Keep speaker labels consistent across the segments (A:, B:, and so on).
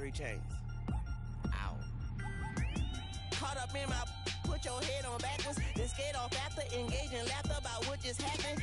A: Mary chains. Ow. Caught up in my, put your head on backwards, then skate off after, engage in laughter about what just happened.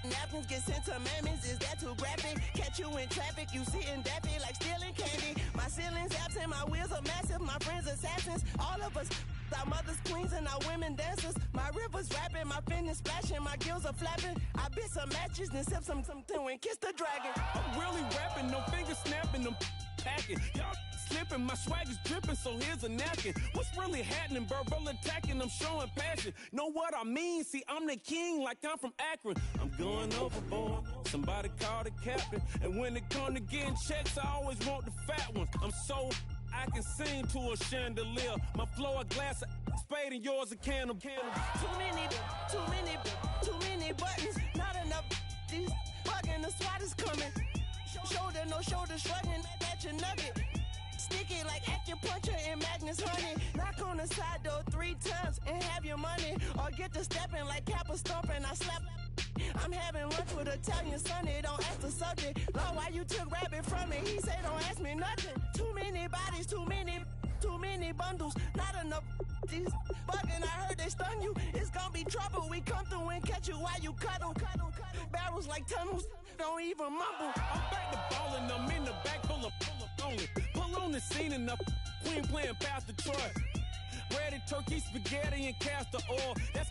A: Napkins get sent to mammies, is that too graphic? Catch you in traffic, you sitting daffy like stealing candy. My ceiling's absent, my wheels are massive, my friends assassins. All of us, our mothers queens and our women dancers. My rivers rapping, my fingers splashing, my gills are flapping. I bit some matches, then sip something and kiss the dragon.
B: I'm really rapping, no fingers snapping, I'm packing. Y'all slipping, my swag is dripping, so here's a napkin. What's really happening? Verbal attacking, I'm showing passion. Know what I mean? See, I'm the king like I'm from Akron. I'm going overboard, somebody call the captain. And when it come to getting checks, I always want the fat ones. I'm so I can sing to a chandelier. My flow a glass of spade and yours a can of candle.
A: Too many buttons, not enough. These fucking the SWAT is coming. Shoulder, no shoulder, shrugging at your nugget. Sticky like acupuncture and Magnus honey. Knock on the side door 3 times and have your money. Or get to stepping like Kappa stomping. I slap. I'm having lunch with Italian Sonny. Don't ask the subject. Lord, why you took rabbit from me? He say don't ask me nothing. Too many bodies, too many bundles. Not enough. These fucking, I heard they stun you. It's gonna be trouble. We come through and catch you while you cuddle. Barrels like tunnels. Don't even mumble.
B: I'm back to ballin'. I'm in the back full of only. Pull on the scene and the queen playing Pastor Troy. Ready turkey, spaghetti, and castor oil. That's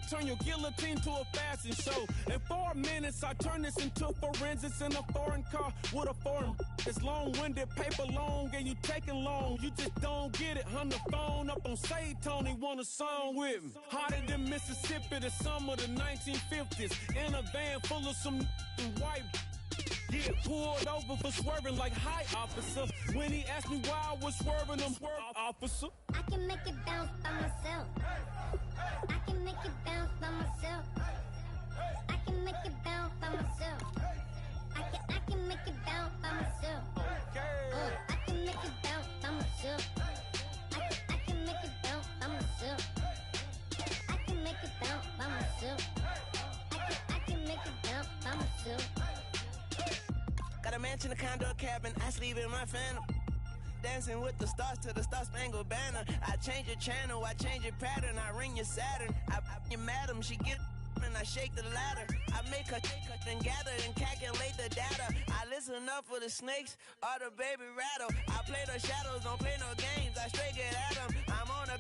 B: turn your guillotine to a fashion show. In 4 minutes, I turn this into forensics in a foreign car with a foreign. It's long-winded, paper long, and you taking long. You just don't get it. Hung the phone up on Say Tony, want a song with me. Hotter than Mississippi, the summer of the 1950s. In a van full of some white. Get pulled over for swerving like hi, officer. When he asked me why I was swerving, I'm officer.
C: I can make it bounce by myself. I can make it bounce by myself. I can make it bounce by myself. I can make it bounce by myself. I can make it bounce by myself. I can make it bounce by myself. I can make it bounce by myself. I can make it bounce by myself.
A: Got a mansion, a condo, a cabin. I sleep in my phantom. Dancing with the stars to the Star-Spangled Banner. I change your channel, I change your pattern. I ring your Saturn. I your madam, she get and I shake the ladder. I make her and gather and calculate the data. I listen up for the snakes or the baby rattle. I play the shadows, don't play no games. I straight get at them. I'm on a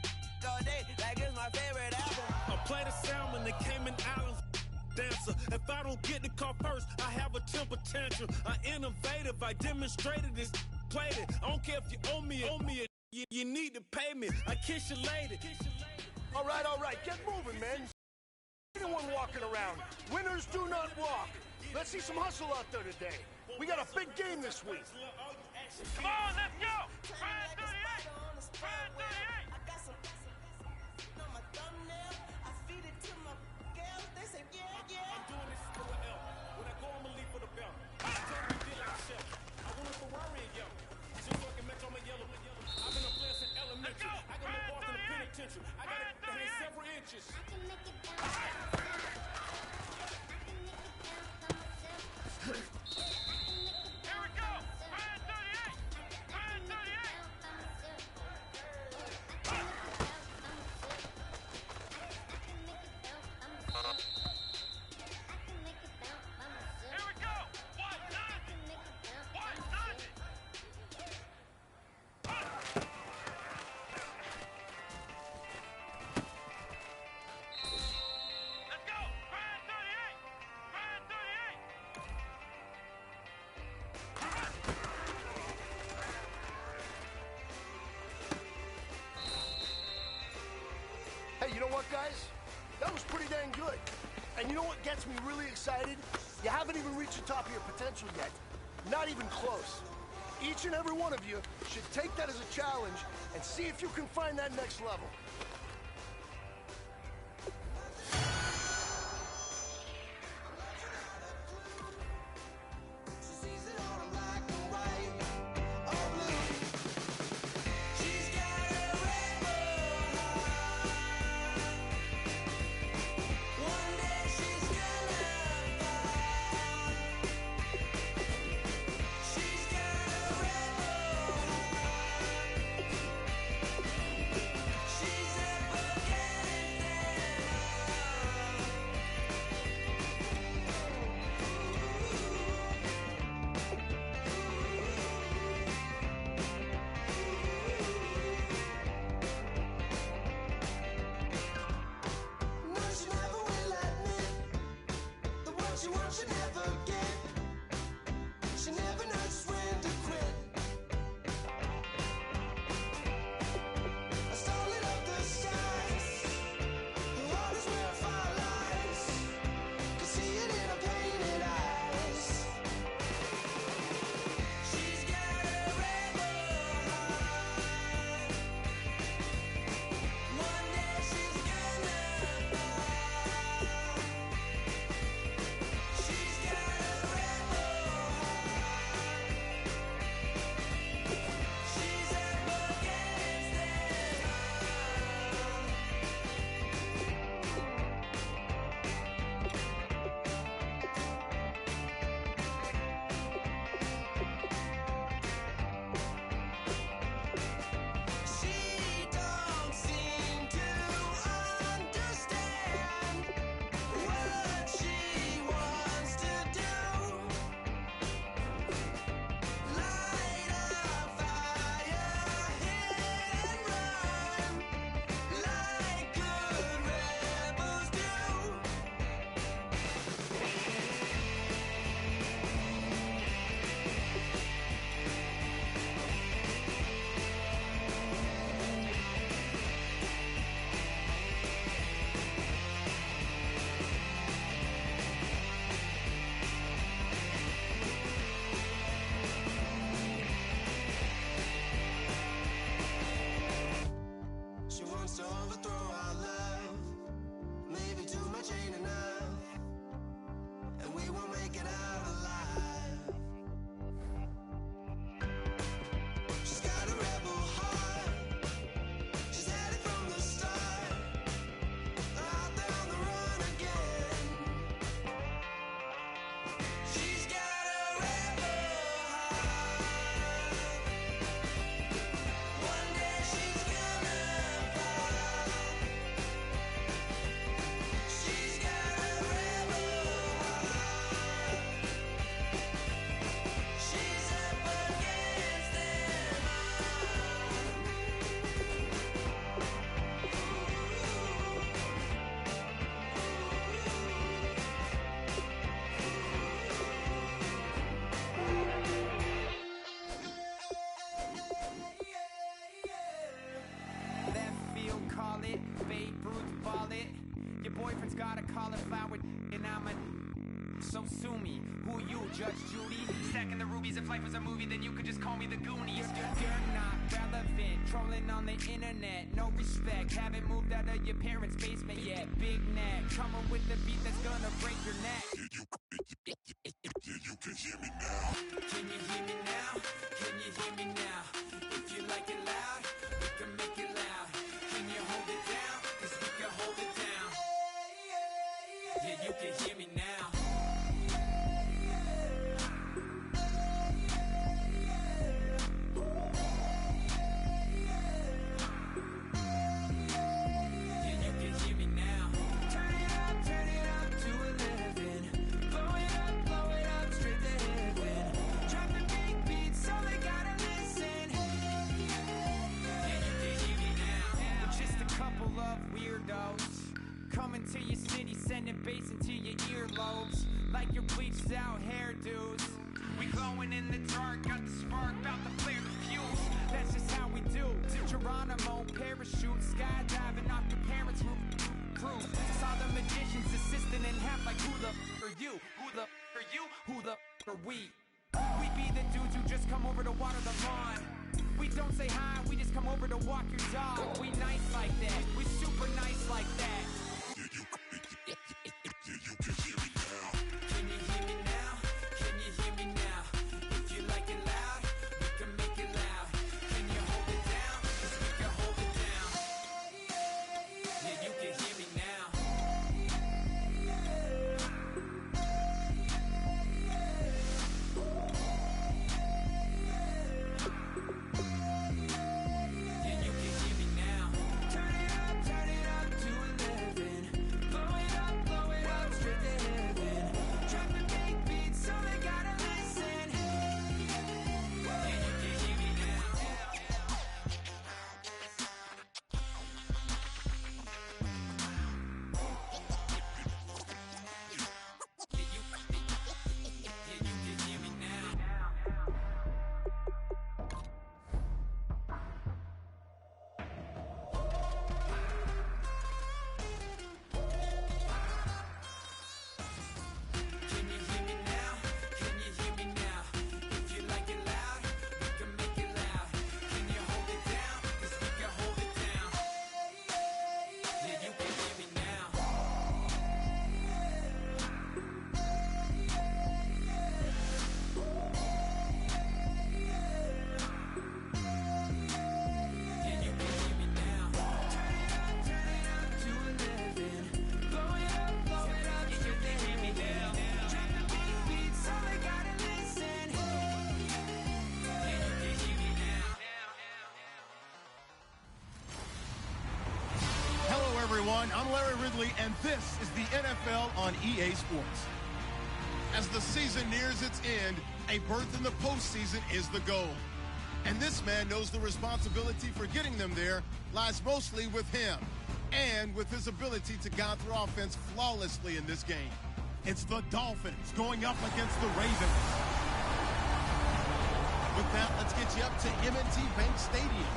A: all day like it's my favorite album.
B: I play the salmon, the Cayman Islands. Dancer. If I don't get the car first, I have a temper tantrum. I innovative, I demonstrated this, played it. I don't care if you owe me you need to pay me. I kiss you later.
D: All right, get moving, man. Anyone walking around. Winners do not walk. Let's see some hustle out there today. We got a big game this week.
E: Come on, let's go! Ride 38! Ride 38!
B: I'm doing this for the L. When I go, I'ma leave for the belt. I totally feel like a chef. I want a Ferrari and yellow. Just so I can match on my yellow. I've been a player since elementary. I got no balls in the penitentiary. I got it down several inches.
C: I can make it bounce by myself. I can make it bounce by myself.
E: Here we go! Ride 38! Ride 38! Here we go! What's that? What's that? Let's go! Ride 38! Ride 38!
D: Hey, you know what, guys? That was pretty dang good. And you know what gets me really excited? You haven't even reached the top of your potential yet. Not even close. Each and every one of you should take that as a challenge and see if you can find that next level.
A: she never get. She never knows when to quit. I started up the skies. Her heart is where fire lies. Could see it in her painted eyes. She's got a rebel heart. One day she's gonna fall. She's got a rebel heart. She's up against them She don't seem to understand what she wants to do. Light a fire, hit and run, like good rebels do. She wants to overthrow our love. Maybe too much ain't enough, and we won't make it out alive. She's got a rebel heart. She's had it from the start. Out there on the run again. She's got a rebel heart. One day she's gonna fall. She's got a rebel heart. She's up against them
F: Left field, call it. Babe Ruth, ball it. Your boyfriend's got a cauliflower, and I'm a. So sue me. Who you, Judge Judy? Stacking the rubies. If life was a movie, then you could just call me the Goonies. You're not relevant. Trolling on the internet. No respect. Haven't moved out of your parents' basement yet. Big neck. Coming with the beat that's gonna break your neck.
G: You can hear me now.
F: Can you hear me now? Can you hear me now? If you like it loud, we can make it loud. Can you hold it down? 'Cause we can hold it down. Yeah, you can hear me now. Yeah, you can hear me now. Turn it up to 11. Blow it up, straight to heaven. Dropping big beats, so they gotta listen. Yeah, you can hear me now. We're just a couple of weirdos coming to your city, sending bass into your earlobes like your bleached out hairdos. We glowing in the dark, got the spark, about to flare the fuse. That's just how we do. Geronimo, parachute, skydiving off your parents' roof. Crew saw the magician's assistant in half, like who the are you? Who the are you? Who the are we? We be the dudes who just come over to water the lawn. We don't say hi, we just come over to walk your dog. We nice like that, we super nice like that.
G: You can hear me now.
F: Can you hear me now? Can you hear me now? If you like it loud, we can make it loud. Can you hold it down? 'Cause we can hold it down. Yeah, you can hear me now. Yeah, you can hear me now. Turn it up to 11.
H: everyone. I'm Larry Ridley, and this is the NFL on EA Sports. As the season nears its end, a berth in the postseason is the goal. And this man knows the responsibility for getting them there lies mostly with him and with his ability to guide their offense flawlessly in this game. It's the Dolphins going up against the Ravens. With that, let's get you up to M&T Bank Stadium.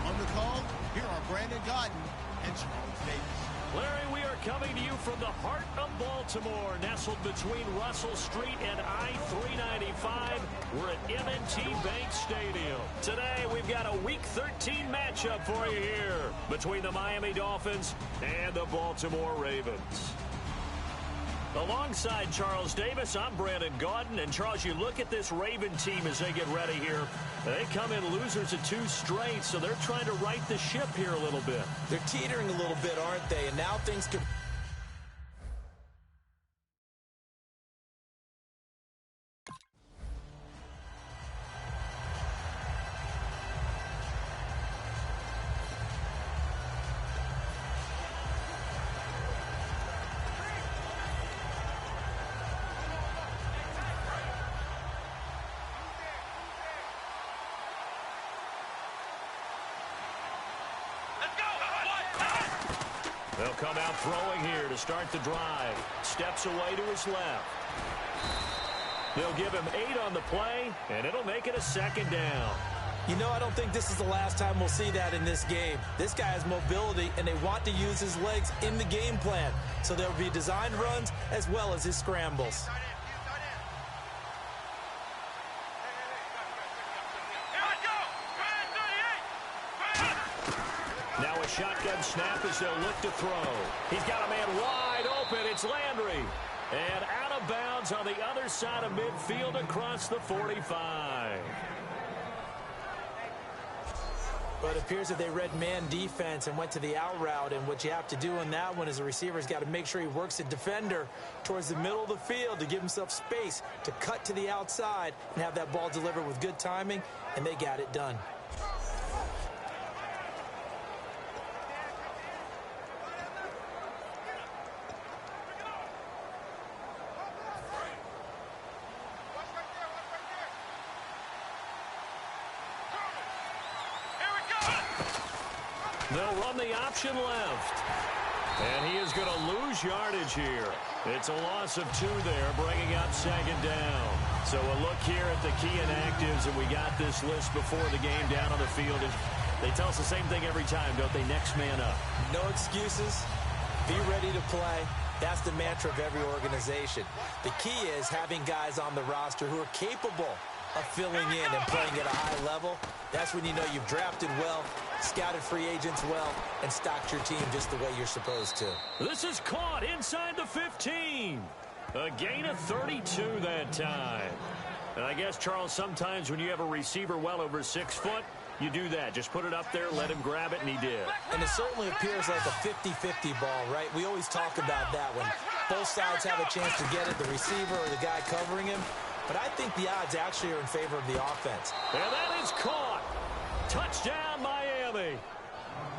H: On the call, here are Brandon Godden and Charles Davis.
I: Larry, we are coming to you from the heart of Baltimore, nestled between Russell Street and I-395. We're at M&T Bank Stadium. Today, we've got a Week 13 matchup for you here between the Miami Dolphins and the Baltimore Ravens. Alongside Charles Davis, I'm Brandon Gaudin. And, Charles, you look at this Raven team as they get ready here. They come in losers of 2 straight, so they're trying to right the ship here a little bit.
J: They're teetering a little bit, aren't they? And now things could...
I: They'll come out throwing here to start the drive. Steps away to his left. They'll give him 8 on the play, and it'll make it a 2nd down.
J: You know, I don't think this is the last time we'll see that in this game. This guy has mobility, and they want to use his legs in the game plan. So there will be designed runs as well as his scrambles.
I: Now a shotgun snap as they'll look to throw. He's got a man wide open. It's Landry. And out of bounds on the other side of midfield across the 45.
J: But it appears that they read man defense and went to the out route. And what you have to do on that one is the receiver's got to make sure he works the defender towards the middle of the field to give himself space to cut to the outside and have that ball delivered with good timing, and they got it done.
I: They'll run the option left. And he is going to lose yardage here. It's a loss of 2 there, bringing up 2nd down. So a look here at the key inactives, and we got this list before the game down on the field. They tell us the same thing every time, don't they? Next man up.
J: No excuses. Be ready to play. That's the mantra of every organization. The key is having guys on the roster who are capable of filling in and playing at a high level. That's when you know you've drafted well, scouted free agents well, and stocked your team just the way you're supposed to.
I: This is caught inside the 15. A gain of 32 that time. And I guess, Charles, sometimes when you have a receiver well over 6 foot, you do that. Just put it up there, let him grab it, and he did.
J: And it certainly appears like a 50-50 ball, right? We always talk about that when both sides have a chance to get it, the receiver or the guy covering him. But I think the odds actually are in favor of the offense.
I: And that is caught. Touchdown, Miami.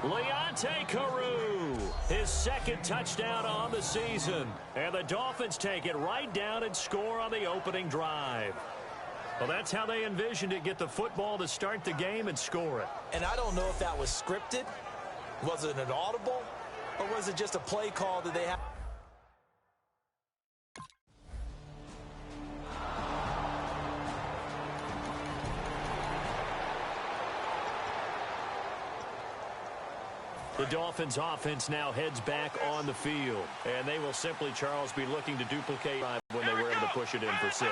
I: Leonte Carew, his 2nd touchdown on the season. And the Dolphins take it right down and score on the opening drive. Well, that's how they envisioned it, get the football to start the game and score it.
J: And I don't know if that was scripted. Was it an audible? Or was it just a play call that they had?
I: The Dolphins offense now heads back on the field. And they will simply, Charles, be looking to duplicate when they were able to push it in for 6.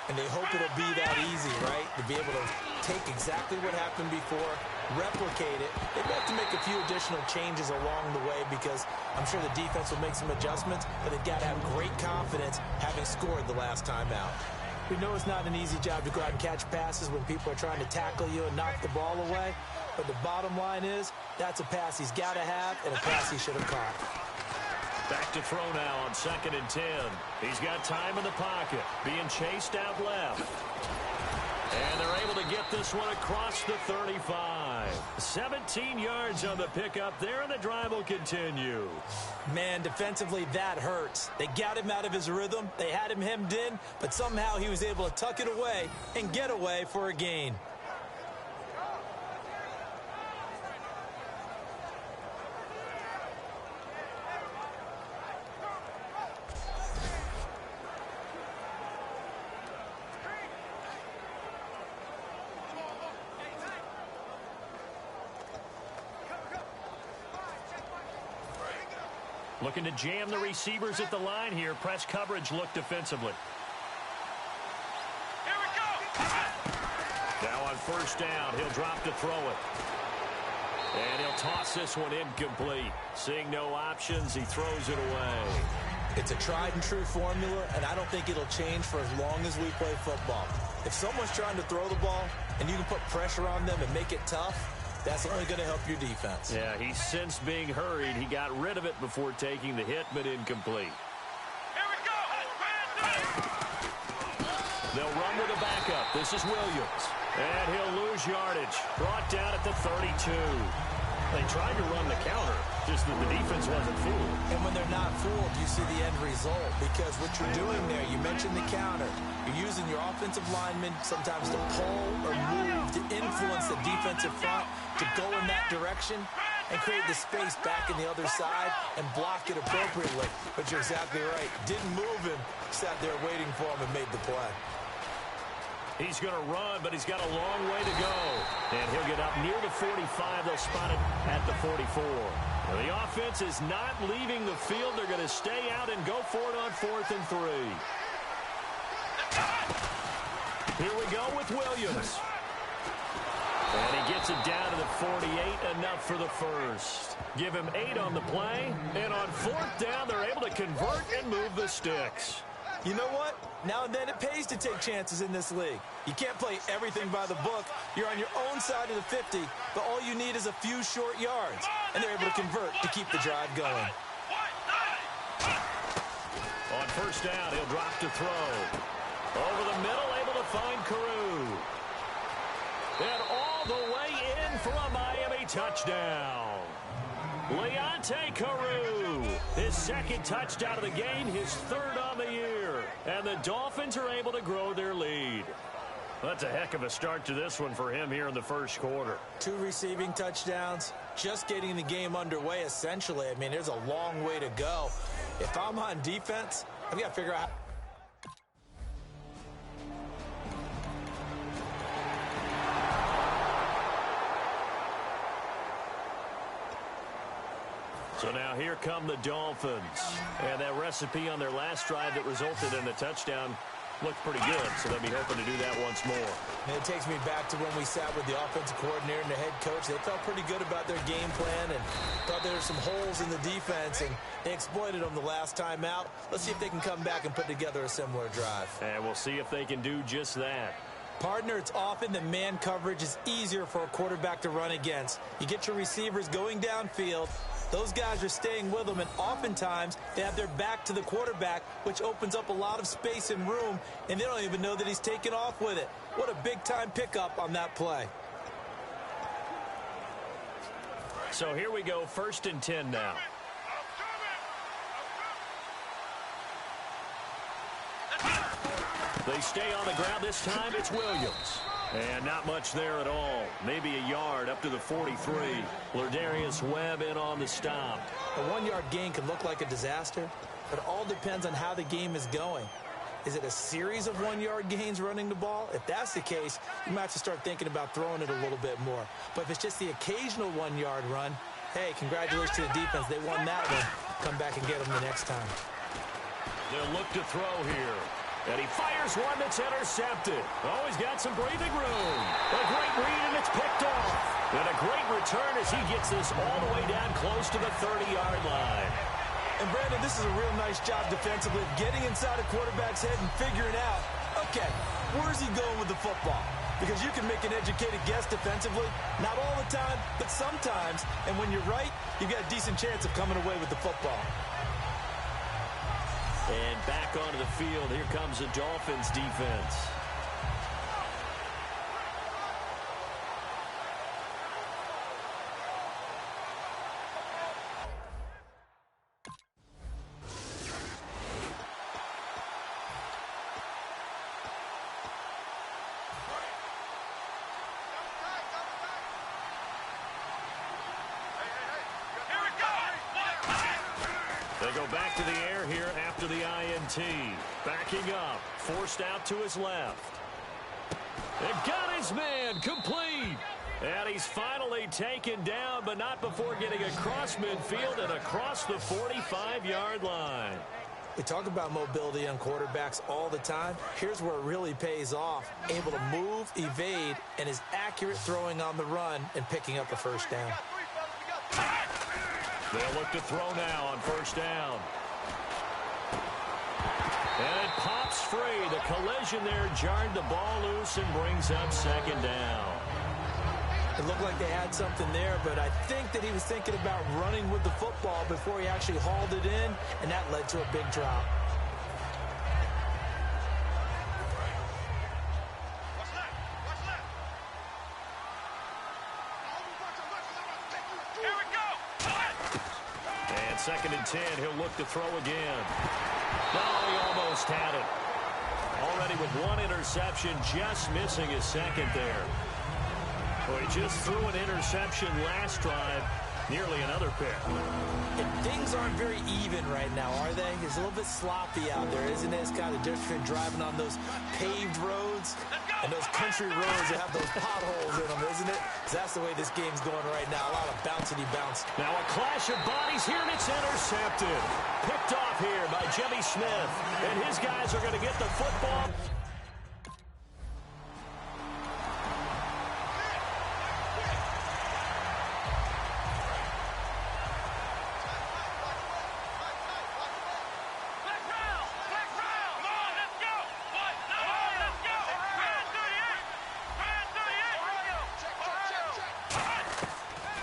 J: And they hope it'll be that easy, right? To be able to take exactly what happened before, replicate it. They may have to make a few additional changes along the way because I'm sure the defense will make some adjustments, but they've got to have great confidence having scored the last time out. We know it's not an easy job to go out and catch passes when people are trying to tackle you and knock the ball away. But the bottom line is, that's a pass he's got to have and a pass he should have caught.
I: Back to throw now on 2nd and 10. He's got time in the pocket, being chased out left. And they're able to get this one across the 35. 17 yards on the pickup there, and the drive will continue.
J: Man, defensively, that hurts. They got him out of his rhythm. They had him hemmed in, but somehow he was able to tuck it away and get away for a gain.
I: Looking to jam the receivers at the line here. Press coverage look defensively.
E: Here we go.
I: Now on first down, he'll drop to throw it. And he'll toss this one incomplete. Seeing no options, he throws it away.
J: It's a tried and true formula, and I don't think it'll change for as long as we play football. If someone's trying to throw the ball and you can put pressure on them and make it tough, that's only going to help your defense.
I: Yeah, he sensed being hurried. He got rid of it before taking the hit, but incomplete.
E: Here we go.
I: They'll run with a backup. This is Williams. And he'll lose yardage. Brought down at the 32. They tried to run the counter, just that the defense wasn't fooled.
J: And when they're not fooled, you see the end result. Because what you're doing there, you mentioned the counter. You're using your offensive linemen sometimes to pull or move to influence the defensive front to go in that direction and create the space back in the other side and block it appropriately. But you're exactly right. Didn't move him, sat there waiting for him and made the play.
I: He's going to run, but he's got a long way to go. And he'll get up near the 45. They'll spot it at the 44. Now, the offense is not leaving the field. They're going to stay out and go for it on 4th and 3. Here we go with Williams. And he gets it down to the 48, enough for the first. Give him 8 on the play. And on 4th down, they're able to convert and move the sticks.
J: You know what? Now and then it pays to take chances in this league. You can't play everything by the book. You're on your own side of the 50, but all you need is a few short yards. And they're able to convert to keep the drive going.
I: On first down, he'll drop to throw. Over the middle, able to find Carew. And all the way in for a Miami touchdown. Leonte Carew, his second touchdown of the game, his 3rd on the year. And the Dolphins are able to grow their lead. That's a heck of a start to this one for him here in the first quarter.
J: 2 receiving touchdowns, just getting the game underway essentially. I mean, there's a long way to go. If I'm on defense, I've got to figure out.
I: So now here come the Dolphins. And that recipe on their last drive that resulted in a touchdown looked pretty good, so they'll be hoping to do that once more.
J: And it takes me back to when we sat with the offensive coordinator and the head coach. They felt pretty good about their game plan and thought there were some holes in the defense, and they exploited them the last time out. Let's see if they can come back and put together a similar drive.
I: And we'll see if they can do just that.
J: Partner, it's often that man coverage is easier for a quarterback to run against. You get your receivers going downfield. Those guys are staying with them, and oftentimes they have their back to the quarterback, which opens up a lot of space and room, and they don't even know that he's taken off with it. What a big-time pickup on that play.
I: So here we go, 1st and 10 now. They stay on the ground this time. It's Williams. And not much there at all. Maybe a yard up to the 43. Lardarius Webb in on the stop.
J: A 1-yard gain can look like a disaster, but it all depends on how the game is going. Is it a series of 1-yard gains running the ball? If that's the case, you might have to start thinking about throwing it a little bit more. But if it's just the occasional 1-yard run, hey, congratulations to the defense. They won that one. Come back and get them the next time.
I: They'll look to throw here. And he fires one that's intercepted. Oh, he's got some breathing room. A great read, and it's picked off. And a great return as he gets this all the way down close to the 30-yard line.
J: And, Brandon, this is a real nice job defensively, getting inside a quarterback's head and figuring out, okay, where's he going with the football? Because you can make an educated guess defensively, not all the time, but sometimes. And when you're right, you've got a decent chance of coming away with the football.
I: And back onto the field, here comes the Dolphins defense. back to the air here after the INT. Backing up. Forced out to his left. And got his man. Complete. And he's finally taken down, but not before getting across midfield and across the 45-yard line.
J: We talk about mobility on quarterbacks all the time. Here's where it really pays off. Able to move, evade, and is accurate throwing on the run and picking up a first down.
I: They'll look to throw now on first down. And it pops free. The collision there jarred the ball loose and brings up second down.
J: It looked like they had something there, but I think that he was thinking about running with the football before he actually hauled it in, and that led to a big drop.
E: Here we go.
I: And 2nd and 10, he'll look to throw again. No, he almost had it. Already with one interception, just missing his second there. Well, he just threw an interception last drive, nearly another pick.
J: And things aren't very even right now, are they? It's a little bit sloppy out there, isn't it? It's kind of different driving on those paved roads and those country roads that have those potholes in them, isn't it? That's the way this game's going right now. A lot of bouncy-bounce.
I: Now a clash of bodies here, and it's intercepted. Picked off here by Jimmy Smith. And his guys are going to get the football.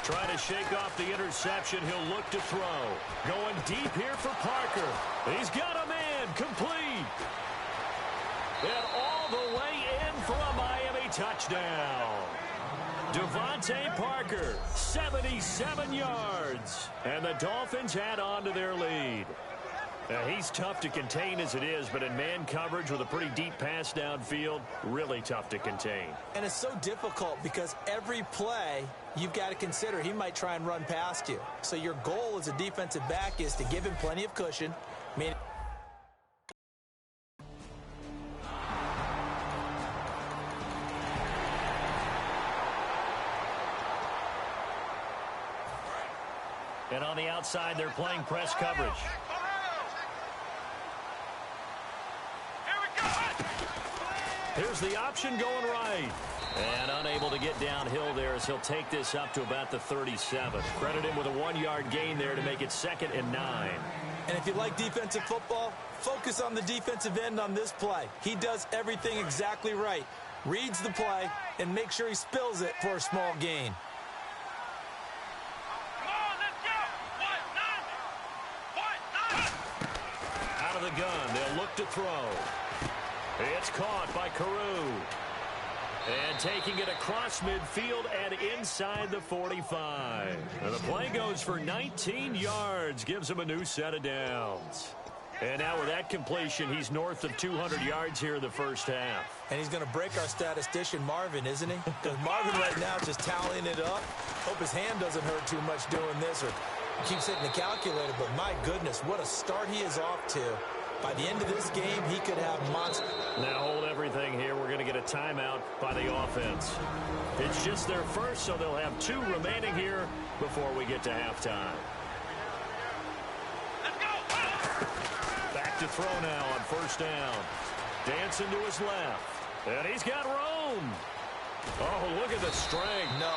I: Trying to shake off the interception. He'll look to throw. Going deep here for Parker. He's got a man. Complete. And all the way in for a Miami touchdown. Devontae Parker, 77 yards. And the Dolphins add on to their lead. Now, he's tough to contain as it is, but in man coverage with a pretty deep pass downfield, really tough to contain.
J: And it's so difficult because every play you've got to consider he might try and run past you. So your goal as a defensive back is to give him plenty of cushion.
I: And on the outside, they're playing press coverage. Here's the option going right. And unable to get downhill there as he'll take this up to about the 37. Credit him with a 1-yard gain there to make it 2nd and 9.
J: And if you like defensive football, focus on the defensive end on this play. He does everything exactly right. Reads the play and makes sure he spills it for a small gain.
I: Out of the gun, they'll look to throw. It's caught by Carew. And taking it across midfield and inside the 45. And the play goes for 19 yards, gives him a new set of downs. And now with that completion, he's north of 200 yards here in the first half.
J: And he's going to break our statistician, Marvin, isn't he? Because Marvin right now is just tallying it up. Hope his hand doesn't hurt too much doing this or keeps hitting the calculator. But my goodness, what a start he is off to. By the end of this game, he could have monster.
I: Now hold everything here. We're going to get a timeout by the offense. It's just their first, so they'll have 2 remaining here before we get to halftime. Back to throw now on first down. Dancing to his left. And he's got room. Oh, look at the strength.
J: No.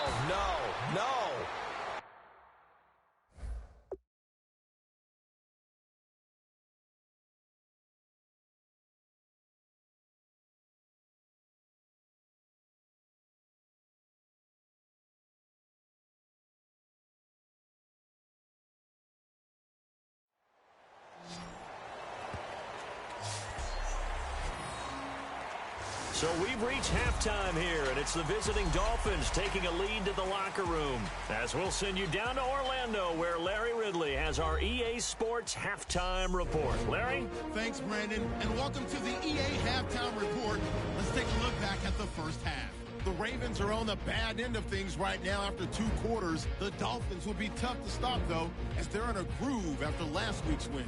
I: So we've reached halftime here, and it's the visiting Dolphins taking a lead to the locker room. As we'll send you down to Orlando, where Larry Ridley has our EA Sports Halftime Report. Larry?
H: Thanks, Brandon, and welcome to the EA Halftime Report. Let's take a look back at the first half. The Ravens are on the bad end of things right now after 2 quarters. The Dolphins will be tough to stop, though, as they're in a groove after last week's win.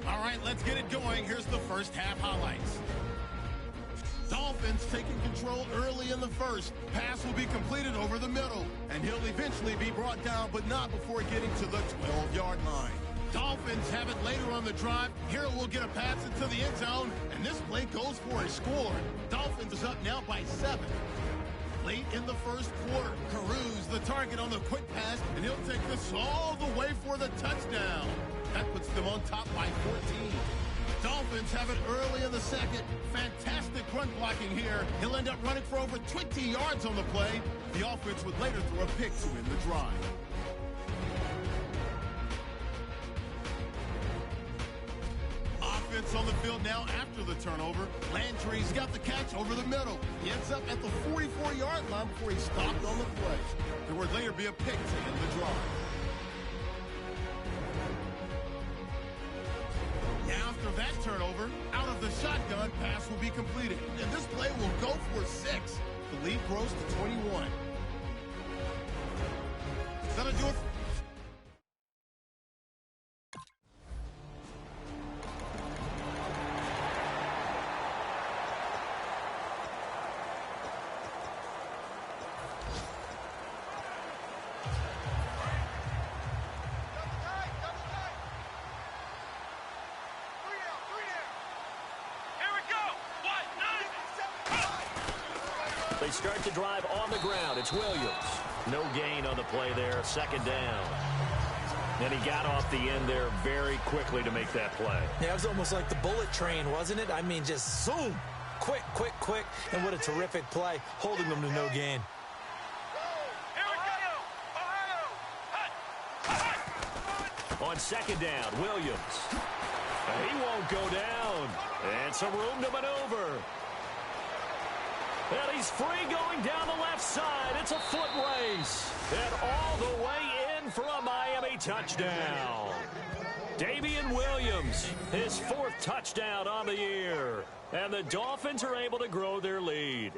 H: All right, let's get it going. Here's the first half highlights. Dolphins taking control early in the first. Pass will be completed over the middle, and he'll eventually be brought down, but not before getting to the 12-yard line. Dolphins have it later on the drive. Here we'll get a pass into the end zone, and this play goes for a score. Dolphins is up now by 7. Late in the first quarter, Carew's the target on the quick pass, and he'll take this all the way for the touchdown. That puts them on top by 14. Dolphins have it early in the second. Fantastic run blocking here. He'll end up running for over 20 yards on the play. The offense would later throw a pick to end the drive. Offense on the field now after the turnover. Landry's got the catch over the middle. He ends up at the 44-yard line before he stopped on the play. There would later be a pick to end the drive. Now after that turnover, out of the shotgun, pass will be completed. And this play will go for 6. The lead grows to 21. That'll do it.
I: They start to drive on the ground. It's Williams. No gain on the play there. Second down. And he got off the end there very quickly to make that play.
J: Yeah, it was almost like the bullet train, wasn't it? I mean, just zoom. Quick, quick, quick. And what a terrific play, holding them to no gain.
I: On second down, Williams. He won't go down. And some room to maneuver. And he's free going down the left side. It's a foot race. And all the way in for a Miami touchdown. Damian Williams, his 4th touchdown on the year. And the Dolphins are able to grow their lead.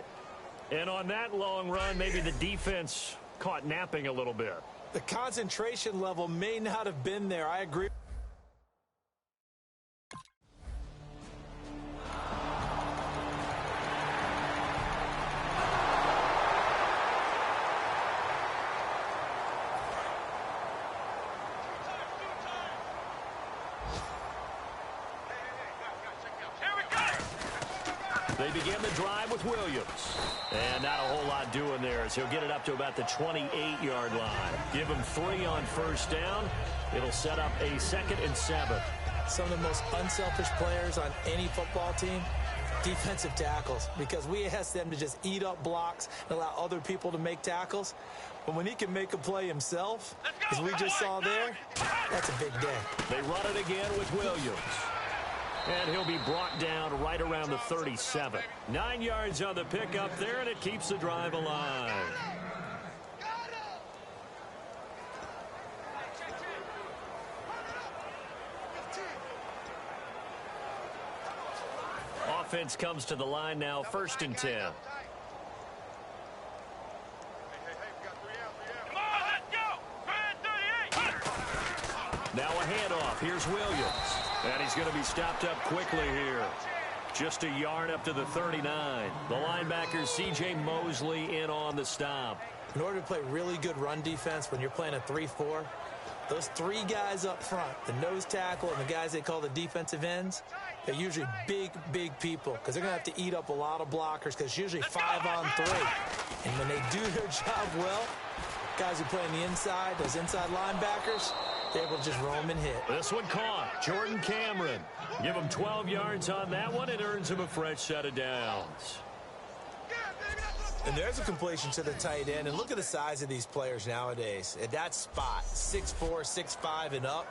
I: And on that long run, maybe the defense caught napping a little bit.
J: The concentration level may not have been there. I agree.
I: They begin the drive with Williams. And not a whole lot doing there as he'll get it up to about the 28-yard line. Give him 3 on first down. It'll set up a 2nd and 7.
J: Some of the most unselfish players on any football team, defensive tackles, because we ask them to just eat up blocks and allow other people to make tackles. But when he can make a play himself, as we just saw there, that's a big day.
I: They run it again with Williams. And he'll be brought down right around the 37. 9 yards on the pickup there, and it keeps the drive alive. Offense comes to the line now, 1st and 10. Now a handoff. Here's Williams. And he's going to be stopped up quickly here. Just a yard up to the 39. The linebacker, C.J. Mosley, in on the stop.
J: In order to play really good run defense when you're playing a 3-4, those 3 guys up front, the nose tackle and the guys they call the defensive ends, they're usually big, big people because they're going to have to eat up a lot of blockers because it's usually 5 on 3. And when they do their job well, guys who play on the inside, those inside linebackers, they're able to just roam and hit.
I: This one caught. Jordan Cameron. Give him 12 yards on that one. It earns him a fresh set of downs.
J: And there's a completion to the tight end. And look at the size of these players nowadays. At that spot, 6'4", 6'5", and up.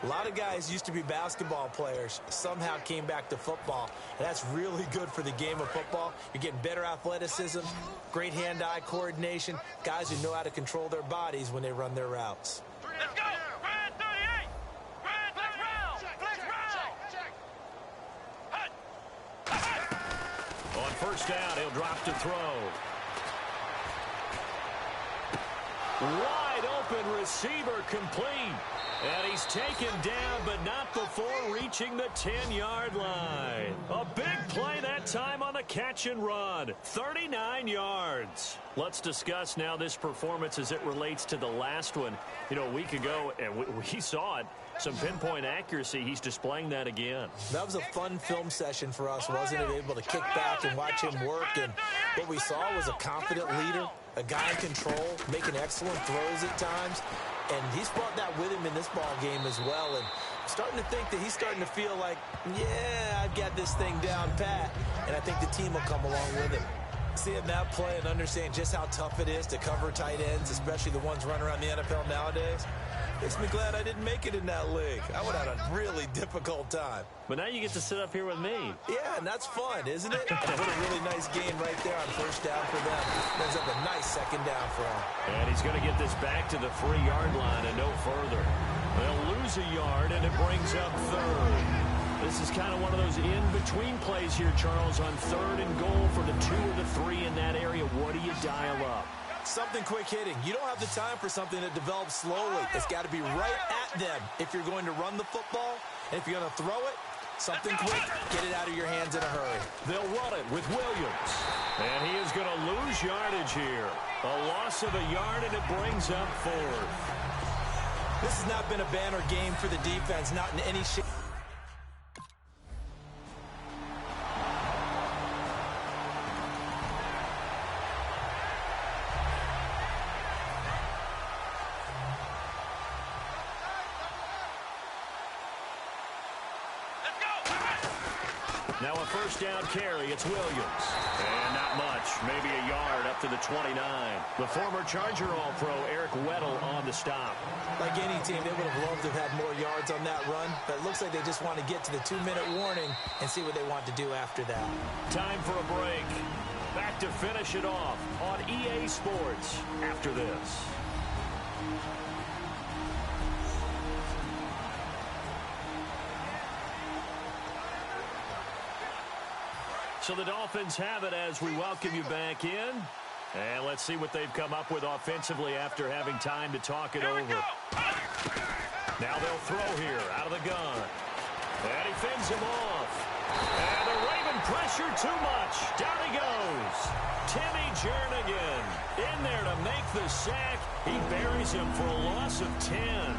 J: A lot of guys used to be basketball players, somehow came back to football. And that's really good for the game of football. You're getting better athleticism, great hand-eye coordination, guys who know how to control their bodies when they run their routes.
E: Let's go! Brand 38! Brand flex round! Flex round!
I: On first down, he'll drop to throw. Wide open receiver complete. And he's taken down, but not before reaching the 10-yard line. A big play that time on the catch and run. 39 yards. Let's discuss now this performance as it relates to the last one. You know, a week ago, and we saw it. Some pinpoint accuracy. He's displaying that again.
J: That was a fun film session for us, wasn't it? Able to kick back and watch him work. And what we saw was a confident leader, a guy in control, making excellent throws at times. And he's brought that with him in this ball game as well. And I'm starting to think that he's starting to feel like, yeah, I've got this thing down pat. And I think the team will come along with it. Seeing that play and understanding just how tough it is to cover tight ends, especially the ones running around the NFL nowadays, makes me glad I didn't make it in that league. I would have had a really difficult time.
I: But now you get to sit up here with me.
J: Yeah, and that's fun, isn't it? And what a really nice game right there on first down for them. Ends up a nice second down for him.
I: And he's going to get this back to the 3-yard line and no further. They'll lose a yard, and it brings up third. This is kind of one of those in-between plays here, Charles, on third and goal for the 2 or the 3 in that area. What do you dial up?
J: Something quick hitting. You don't have the time for something that develops slowly. It's got to be right at them if you're going to run the football. And if you're going to throw it, something quick, get it out of your hands in a hurry.
I: They'll run it with Williams. And he is going to lose yardage here. A loss of a yard, and it brings up fourth.
J: This has not been a banner game for the defense, not in any shape.
I: Now a first down carry. It's Williams. And not much. Maybe a yard up to the 29. The former Charger All-Pro Eric Weddle on the stop.
J: Like any team, they would have loved to have had more yards on that run. But it looks like they just want to get to the 2-minute warning and see what they want to do after that.
I: Time for a break. Back to finish it off on EA Sports after this. So the Dolphins have it as we welcome you back in. And let's see what they've come up with offensively after having time to talk it over. Now they'll throw here out of the gun. And he fends him off. And the Raven pressure too much. Down he goes. Timmy Jernigan in there to make the sack. He buries him for a loss of 10.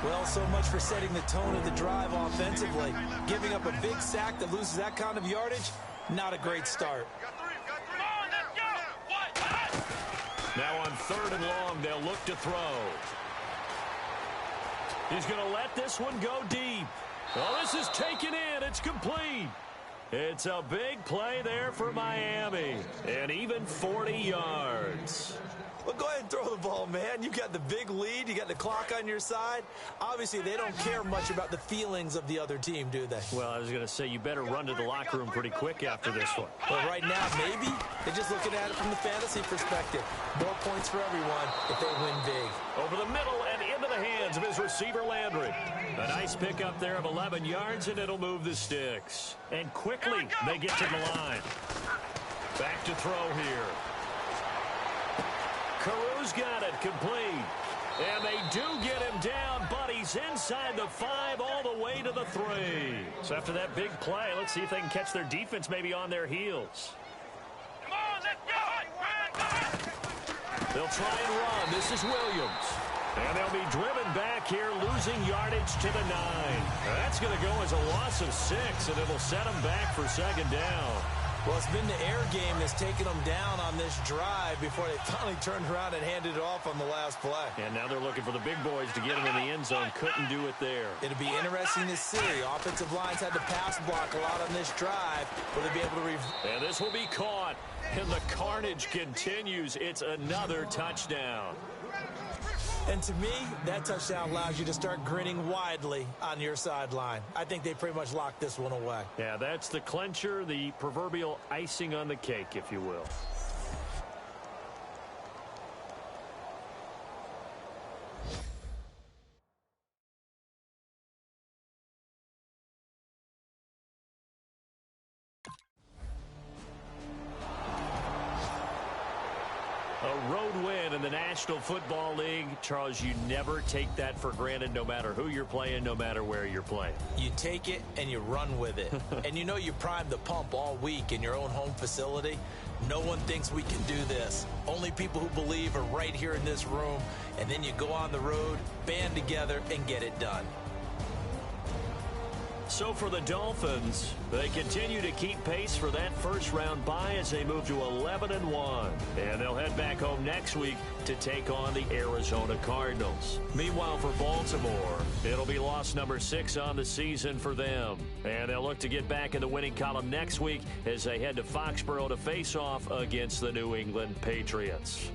J: Well, so much for setting the tone of the drive offensively. Giving up a big sack that loses that kind of yardage, not a great start.
I: Now on third and long, they'll look to throw. He's going to let this one go deep. Oh, this is taken in. It's complete. It's a big play there for Miami. And even 40 yards.
J: Well, go ahead and throw the ball, man. You got the big lead. You got the clock on your side. Obviously, they don't care much about the feelings of the other team, do they?
I: Well, I was going to say, you better run to the locker room pretty quick after this one.
J: But right now, maybe they're just looking at it from the fantasy perspective. More points for everyone if they win big.
I: Over the middle and into the hands of his receiver, Landry. A nice pickup there of 11 yards, and it'll move the sticks. And quickly, they get to the line. Back to throw here. Caru's got it complete. And they do get him down, but he's inside the 5 all the way to the 3. So after that big play, let's see if they can catch their defense maybe on their heels.
E: Come on, let's go!
I: They'll try and run. This is Williams. And they'll be driven back here, losing yardage to the 9. That's going to go as a loss of 6, and it'll set them back for second down.
J: Well, it's been the air game that's taken them down on this drive before they finally turned around and handed it off on the last play.
I: And now they're looking for the big boys to get them in the end zone. Couldn't do it there.
J: It'll be interesting to see. Offensive lines had to pass block a lot on this drive. Will they be able to
I: and this will be caught. And the carnage continues. It's another touchdown.
J: And to me, that touchdown allows you to start grinning widely on your sideline. I think they pretty much locked this one away.
I: Yeah, that's the clincher, the proverbial icing on the cake, if you will. A road win in the National Football League. Charles, you never take that for granted no matter who you're playing, no matter where you're playing.
J: You take it and you run with it. And you know you primed the pump all week in your own home facility. No one thinks we can do this. Only people who believe are right here in this room. And then you go on the road, band together, and get it done.
I: So for the Dolphins, they continue to keep pace for that first-round bye as they move to 11-1. And they'll head back home next week to take on the Arizona Cardinals. Meanwhile, for Baltimore, it'll be loss number 6 on the season for them. And they'll look to get back in the winning column next week as they head to Foxborough to face off against the New England Patriots.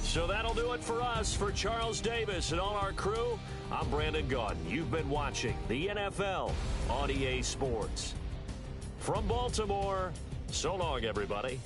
I: So that'll do it for us. For Charles Davis and all our crew, I'm Brandon Gaudin. You've been watching the NFL on EA Sports. From Baltimore, so long, everybody.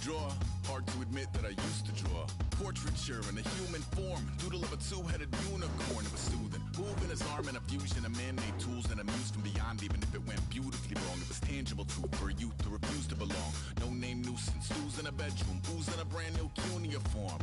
K: Draw. Hard to admit that I used to draw. Portraiture in a human form. Doodle of a two-headed unicorn. It was soothing. Moving his arm in a fusion of man-made tools and a muse from beyond. Even if it went beautifully wrong, it was tangible truth for a youth to refuse to belong. No name nuisance. Who's in a bedroom? Who's in a brand new cuneiform?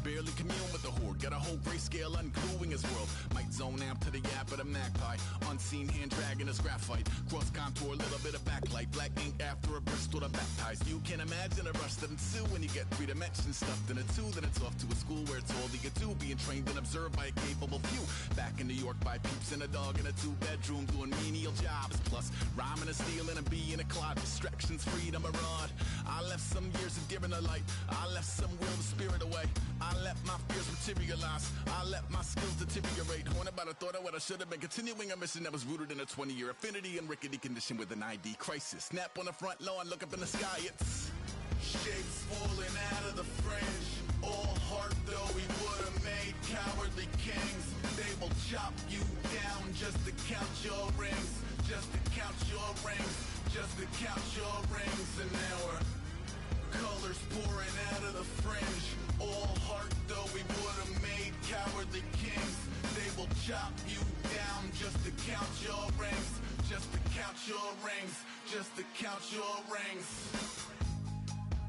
K: Barely commune with the horde. Got a whole grayscale ungluing his world. Might zone amp to the yap of the magpie. Unseen hand dragging his graphite. Cross contour, little bit of backlight. Black ink after a Bristol to baptize. You can imagine a rush that ensue when you get 3 dimensions stuffed in a 2. Then it's off to a school where it's all you get to. Being trained and observed by a capable few. Back in New York by peeps and a dog in a 2-bedroom doing menial jobs. Plus rhyming and stealing and being a clod. Distractions, freedom, a rod. I left some years of giving a light. I left some will the spirit away. I let my fears materialize. I let my skills deteriorate. Haunted by the thought of what I should have been. Continuing a mission that was rooted in a 20-year affinity and rickety condition with an ID crisis. Snap on the front lawn, look up in the sky. It's shapes falling out of the fringe. All heart though we would have made cowardly kings. They will chop you down just to count your rings. Just to count your rings. Just to count your rings. And now we're colors pouring out of the fringe. All heart though we would have made cowardly kings. They will chop you down just to count your rings. Just to count your rings. Just to count your rings.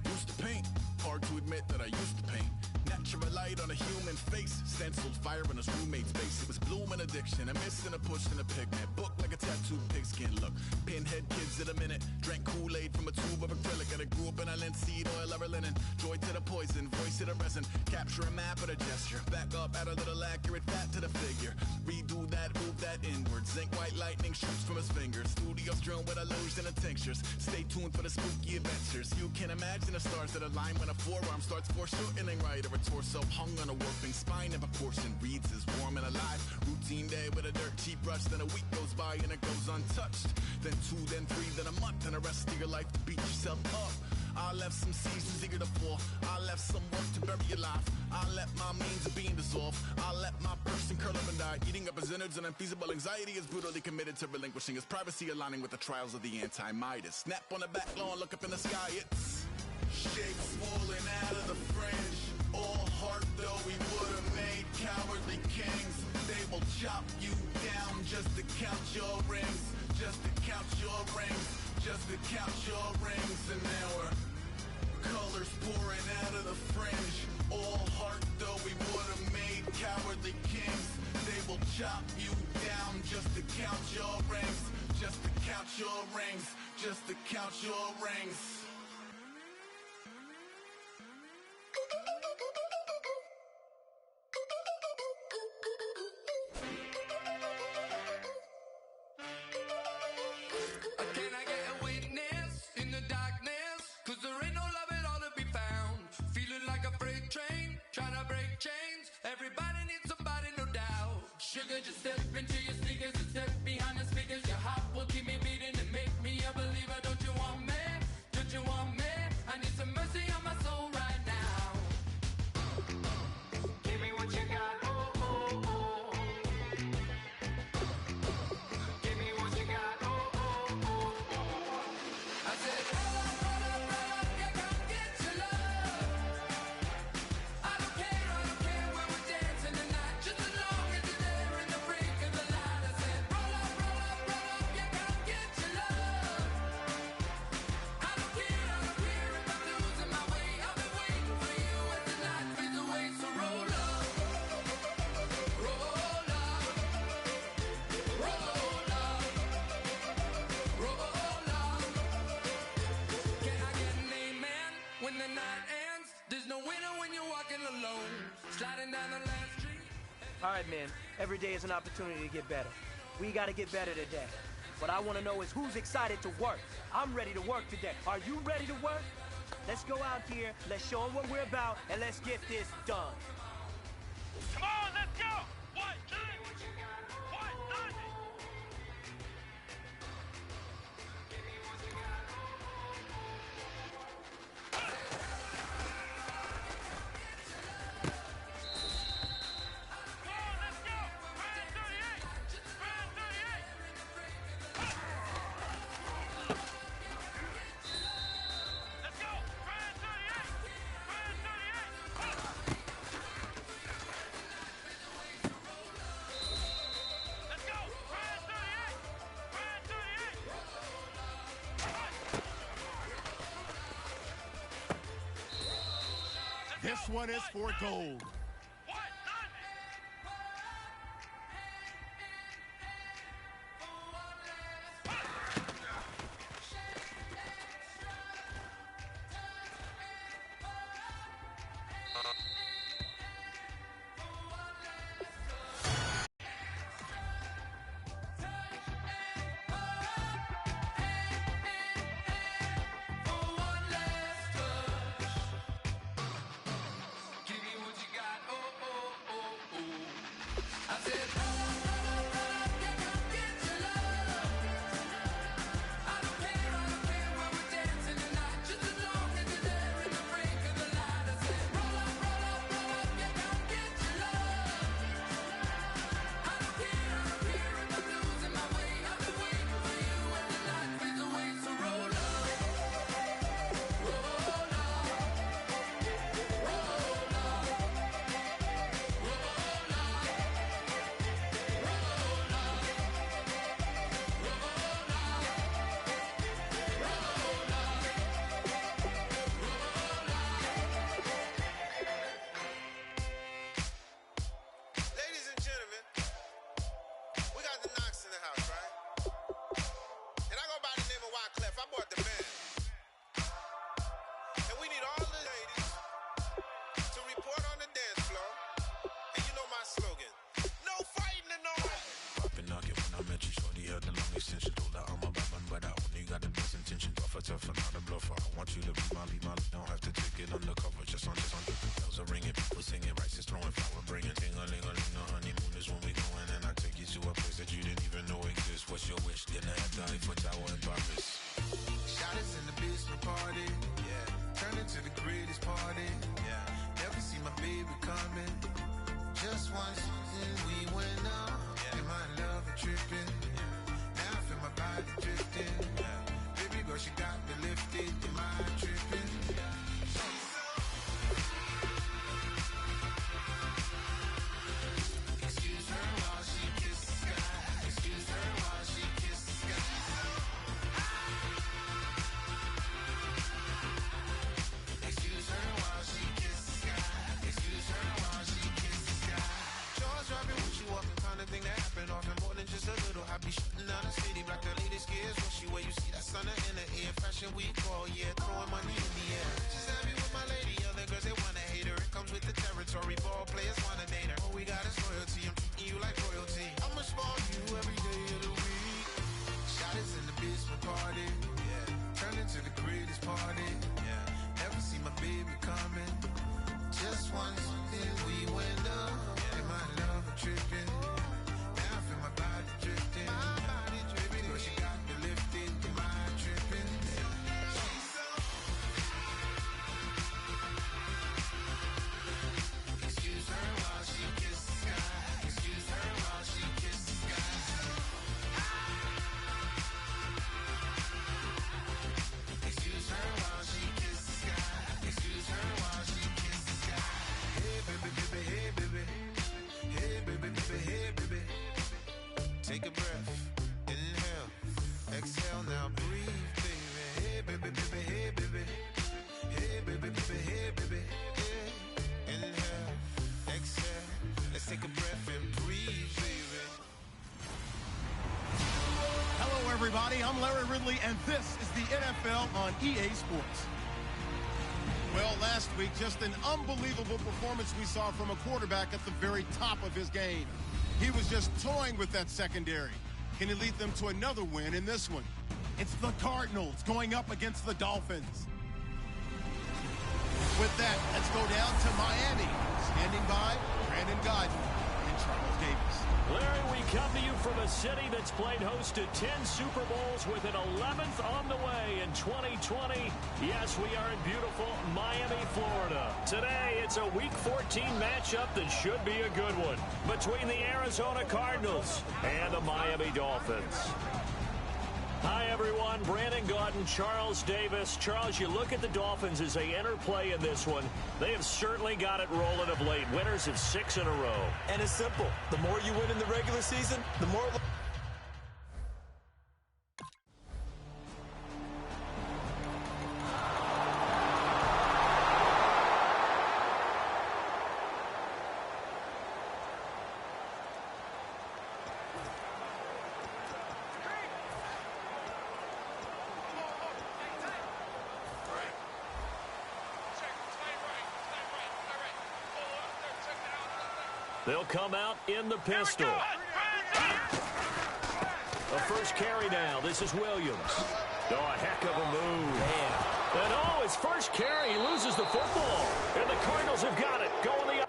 K: Used to paint. Hard to admit that I used to paint. Natural light on a human face. Stenciled fire in his roommate's face. It was bloom and addiction. A miss and a push and a pigment. Book like a tattooed pigskin look. Pinhead kids in a minute. Drank Kool-Aid from a tube of acrylic. And I grew up in a linseed oil or a linen. Joy to the poison. Voice to the resin. Capture a map of a gesture. Back up, add a little accurate fat to the figure. Redo that, move that inwards. Zinc white lightning shoots from his fingers. Studios strewn with illusion and tinctures. Stay tuned for the spooky adventures. You can imagine the stars that align when a forearm starts foreshortening right, or a torso hung on a warping spine in proportion. Reads as warm and alive. Routine day with a dirt cheap brush. Then a week goes by and it goes untouched. Then 2, then 3, then a month, and the rest of your life to beat yourself up. I left some seasons eager to fall. I left some work to bury your life. I let my means of being dissolved. I let my person curl up and die. Eating up his innards and unfeasible anxiety is brutally committed to relinquishing his privacy, aligning with the trials of the anti-Midas. Snap on the back lawn, look up in the sky, it's shapes falling out of the fringe. All heart though we would have made cowardly kings. They will chop you down just to count your rings. Just to count your rings. Just to count your rings. And there were colors pouring out of the fringe. All heart though we would have made cowardly kings. They will chop you down just to count your rings. Just to count your rings. Just to count your rings.
F: Just step into your sneakers and step behind the speakers. Your heart will keep me beating and make me a believer. Don't you want me? Don't you want me? I need some mercy on my soul right now. Give me what you got. Oh, oh, oh. Give me what you got. Oh, oh, oh, oh. I said, roll up, yeah, come get your love. I don't care when we're dancing tonight. Just as long as you're there.
L: All right, man. Every day is an opportunity to get better. We got to get better today. What I want to know is who's excited to work. I'm ready to work today. Are you ready to work? Let's go out here, let's show them what we're about, and let's get this done.
E: Come on, let's go! What? What?
H: This one is for gold.
F: Give me what you got.
M: tough and not a bluffer. I want you to be my don't have to take it undercover. Just on bells are ringing, people singing, rice is throwing flower, bringing ting-a-ling-a-ling. The honeymoon is when we going, and I take you to a place that you didn't even know exists. What's your wish? Dinner at the Eiffel Tower in Paris.
F: Shot us in the basement party, yeah. Turn into the greatest party, yeah. Never see my baby coming. Just once, and we went up, yeah. And my love is tripping, yeah. Now I feel my body drifting, yeah. Baby girl, she got me lifted, am I tripping? Excuse her while she kisses the sky. Excuse her while she kisses the sky. Excuse her while she kisses the sky. Excuse her while she kisses the sky. Jaws dropping when she walking, kind of thing that happen often. More than just a little. I be shutting down the city, black the latest gears. When she where you see that sun in the air. Fashion week all year, throwing money in the air. She's happy with my lady, other girls they wanna hate her. It comes with the territory, ball players wanna date her. All we got is loyalty, I'm treating you like royalty. I'ma spoil you every day of the week. Shot is in the basement party, yeah. Turn into the greatest party, yeah. Never see my baby coming. Just once, then we went up, yeah. And my love is tripping. Now I feel my body drifting. My body dripping. Girl, she got me lifted. Am I tripping? Excuse her while she kisses the sky. Excuse her while she kisses the sky. Excuse her while she kisses the sky. Excuse her while she kisses the sky. Hey baby, baby, hey baby. Hey baby, baby, hey baby. Take a breath, inhale, exhale, now breathe, baby. Hey baby, baby, hey baby. Hey baby, baby, hey baby. Yeah. Inhale, exhale, let's take a breath and breathe, baby.
H: Hello, everybody. I'm Larry Ridley, and this is the NFL on EA Sports. Well, last week, just an unbelievable performance we saw from a quarterback at the very top of his game. He was just toying with that secondary. Can he lead them to another win in this one? It's the Cardinals going up against the Dolphins. With that, let's go down to Miami. Standing by, Brandon Godden and Charles Davis.
I: Larry, we come to you from a city that's played host to 10 Super Bowls with an 11th on the way in 2020. Yes, we are in beautiful Miami, Florida. Today, it's a Week 14 matchup that should be a good one between the Arizona Cardinals and the Miami Dolphins. Hi, everyone. Brandon Godden, Charles Davis. Charles, you look at the Dolphins as they enter play in this one. They have certainly got it rolling of late. Winners of 6 in a row.
J: And it's simple. The more you win in the regular season, the more...
I: They'll come out in the pistol. A first carry now. This is Williams. Oh, a heck of a move. Man. And oh, his first carry, he loses the football. And the Cardinals have got it. Going the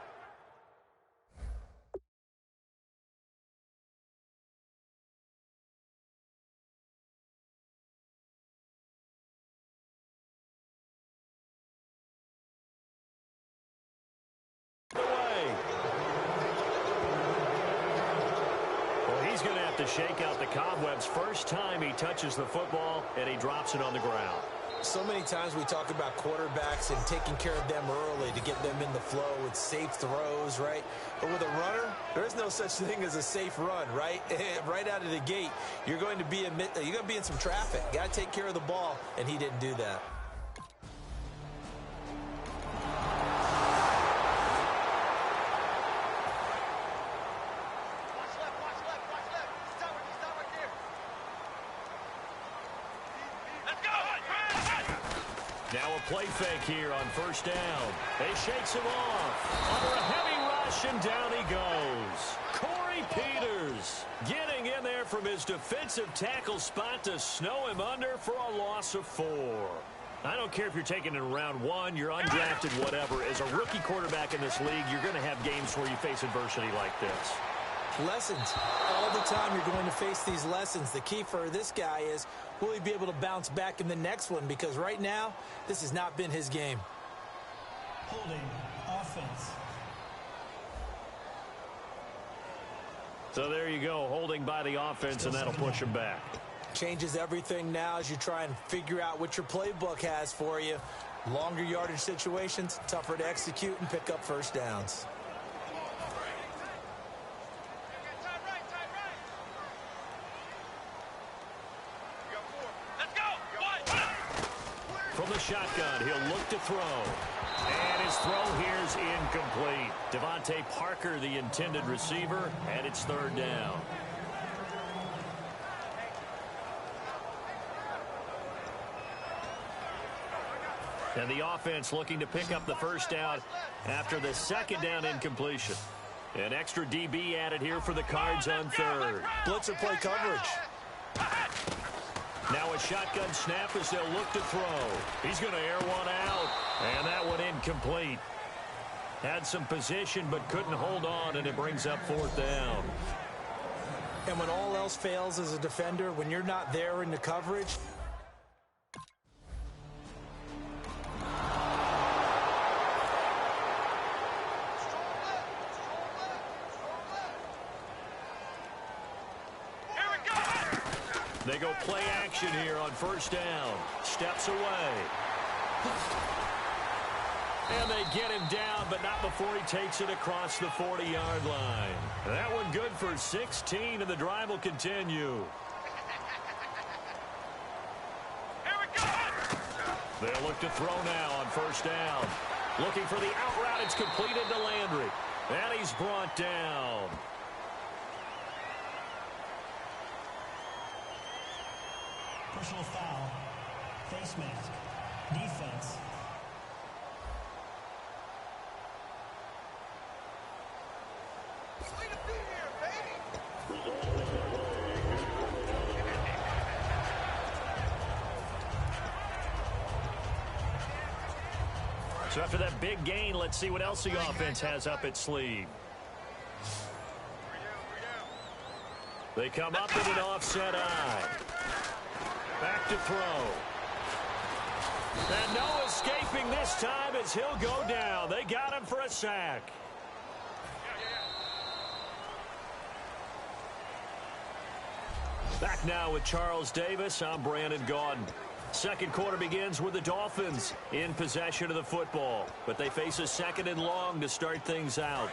I: to shake out the cobwebs. First time he touches the football, and he drops it on the ground.
J: So many times we talk about quarterbacks and taking care of them early to get them in the flow with safe throws, right? But with a runner, there is no such thing as a safe run, right? Right out of the gate, you're going to be in some traffic. Got to take care of the ball, and he didn't do that.
I: Now a play fake here on first down. He shakes him off. Under a heavy rush, and down he goes. Corey Peters getting in there for from his defensive tackle spot to snow him under for a loss of 4. I don't care if you're taking it in round 1, you're undrafted, whatever. As a rookie quarterback in this league, you're going to have games where you face adversity like this.
J: Lessons. All the time you're going to face these lessons. The key for this guy is, will he be able to bounce back in the next one? Because right now, this has not been his game.
N: Holding offense.
I: So there you go, holding by the offense, and that'll push him back.
J: Changes everything now as you try and figure out what your playbook has for you. Longer yardage situations, tougher to execute and pick up first downs.
I: From the shotgun, he'll look to throw. And his throw here's incomplete. Devontae Parker, the intended receiver, and it's 3rd down. And the offense looking to pick up the first down after the 2nd down incompletion. An extra DB added here for the Cards on 3rd.
J: Blitzer play coverage.
I: Now a shotgun snap as they'll look to throw. He's going to air one out. And that one incomplete. Had some position but couldn't hold on, and it brings up 4th down.
J: And when all else fails as a defender, when you're not there in the coverage,
I: they go play action here on 1st down. Steps away. And they get him down, but not before he takes it across the 40-yard line. That one good for 16, and the drive will continue.
E: Here we go!
I: They'll look to throw now on 1st down. Looking for the out route. It's completed to Landry. And he's brought down.
N: Personal foul. Face mask. Defense.
I: So after that big gain, let's see what else the offense has up its sleeve. They come up with an offset eye. Back to throw. And no escaping this time as he'll go down. They got him for a sack. Back now with Charles Davis. I'm Brandon Gaudin. 2nd quarter begins with the Dolphins in possession of the football, but they face a 2nd and long to start things out.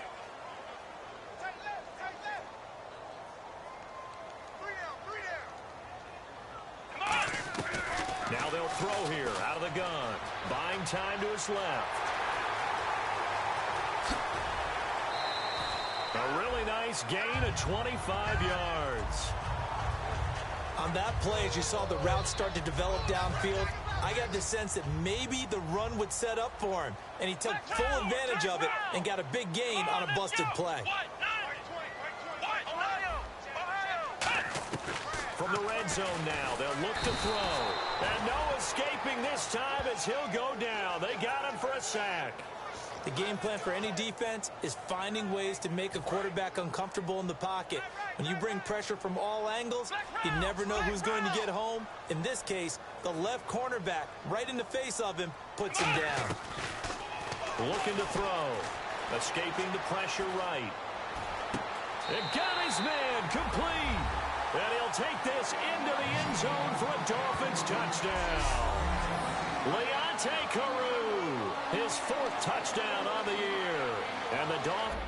I: Now they'll throw here out of the gun. Buying time to his left. A really nice gain of 25 yards.
J: On that play, as you saw the route start to develop downfield, I got the sense that maybe the run would set up for him, and he took full advantage of it and got a big gain on a busted play.
I: From the red zone now, they'll look to throw. And no escaping this time as he'll go down. They got him for a sack.
J: The game plan for any defense is finding ways to make a quarterback uncomfortable in the pocket. When you bring pressure from all angles, you never know who's going to get home. In this case, the left cornerback, right in the face of him, puts him down.
I: Looking to throw. Escaping the pressure right. And got his man complete. And he'll take this into the end zone for a Dolphins touchdown. Leonte Carew, his 4th touchdown on the year. And the Dolphins.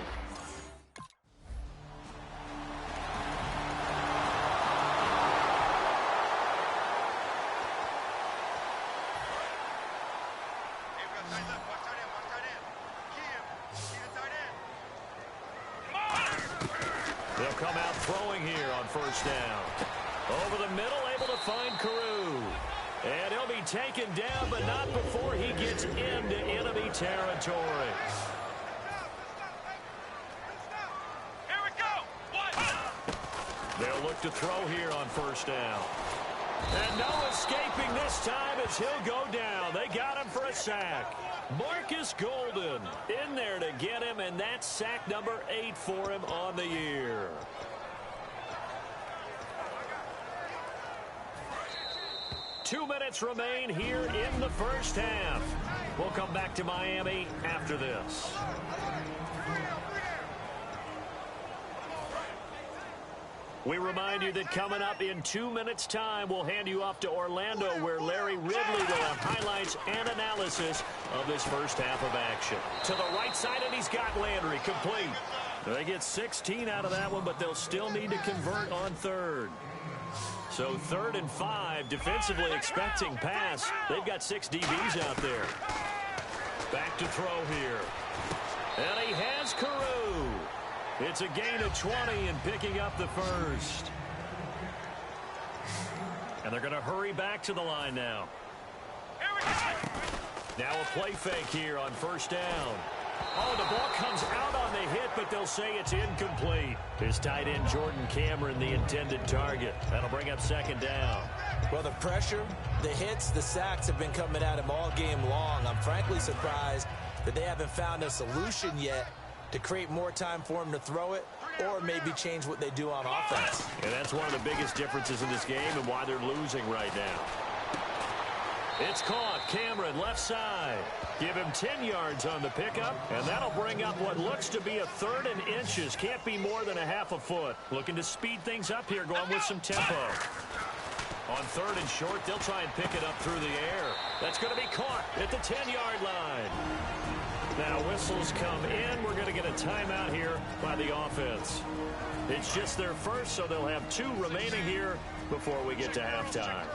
I: They'll come out throwing here on 1st down. Over the middle, able to find Carew. And he'll be taken down, but not before he gets into enemy territory. They'll look to throw here on first down. And no escaping this time as he'll go down. They got him for a sack. Marcus Golden in there to get him, and that's sack number 8 for him on the year. Two minutes remain here in the first half. We'll come back to Miami after this. We remind you that coming up in 2 minutes' time, we'll hand you off to Orlando, where Larry Ridley will have highlights and analysis of this first half of action. To the right side, and he's got Landry complete. They get 16 out of that one, but they'll still need to convert on third. So 3rd and 5, defensively expecting pass. They've got 6 DBs out there. Back to throw here. And he has Carew. It's a gain of 20 and picking up the first. And they're going to hurry back to the line now. Now a play fake here on first down. Oh, the ball comes out on the hit, but they'll say it's incomplete. His tight end, Jordan Cameron, the intended target. That'll bring up 2nd down.
J: Well, the pressure, the hits, the sacks have been coming at him all game long. I'm frankly surprised that they haven't found a solution yet to create more time for him to throw it, or maybe change what they do on offense.
I: And that's one of the biggest differences in this game and why they're losing right now. It's caught. Cameron, left side. Give him 10 yards on the pickup, and that'll bring up what looks to be a 3rd and inches. Can't be more than a half a foot. Looking to speed things up here, going with some tempo. On 3rd and short, they'll try and pick it up through the air. That's going to be caught at the 10-yard line. Now whistles come in. We're going to get a timeout here by the offense. It's just their first, so they'll have 2 remaining here before we get to halftime.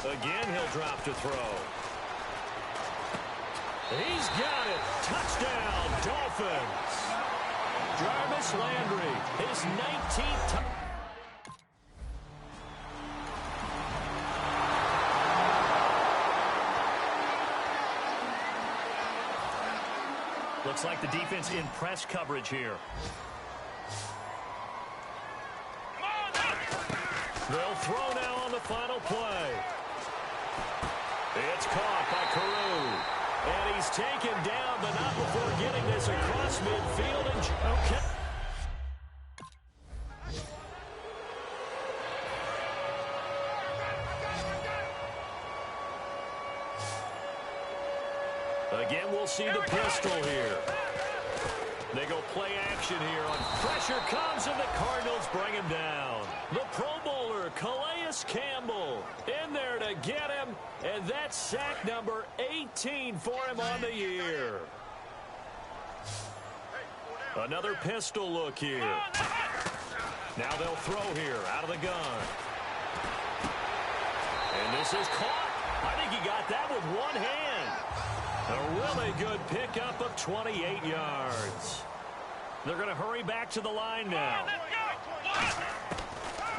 I: Again, he'll drop to throw. He's got it. Touchdown, Dolphins. Jarvis Landry, his 19th touchdown. Looks like the defense in press coverage here. They'll throw now on the final play. It's caught by Carew. And he's taken down, but not before getting this across midfield. And okay. Again, we'll see the pistol here. They go play action here. On pressure comes, and the Cardinals bring him down. The Pro Bowler, Calais Campbell, in there to get him, and that's sack number 18 for him on the year. Another pistol look here. Now they'll throw here out of the gun. And this is caught. I think he got that with one hand. A really good pickup of 28 yards. They're going to hurry back to the line now.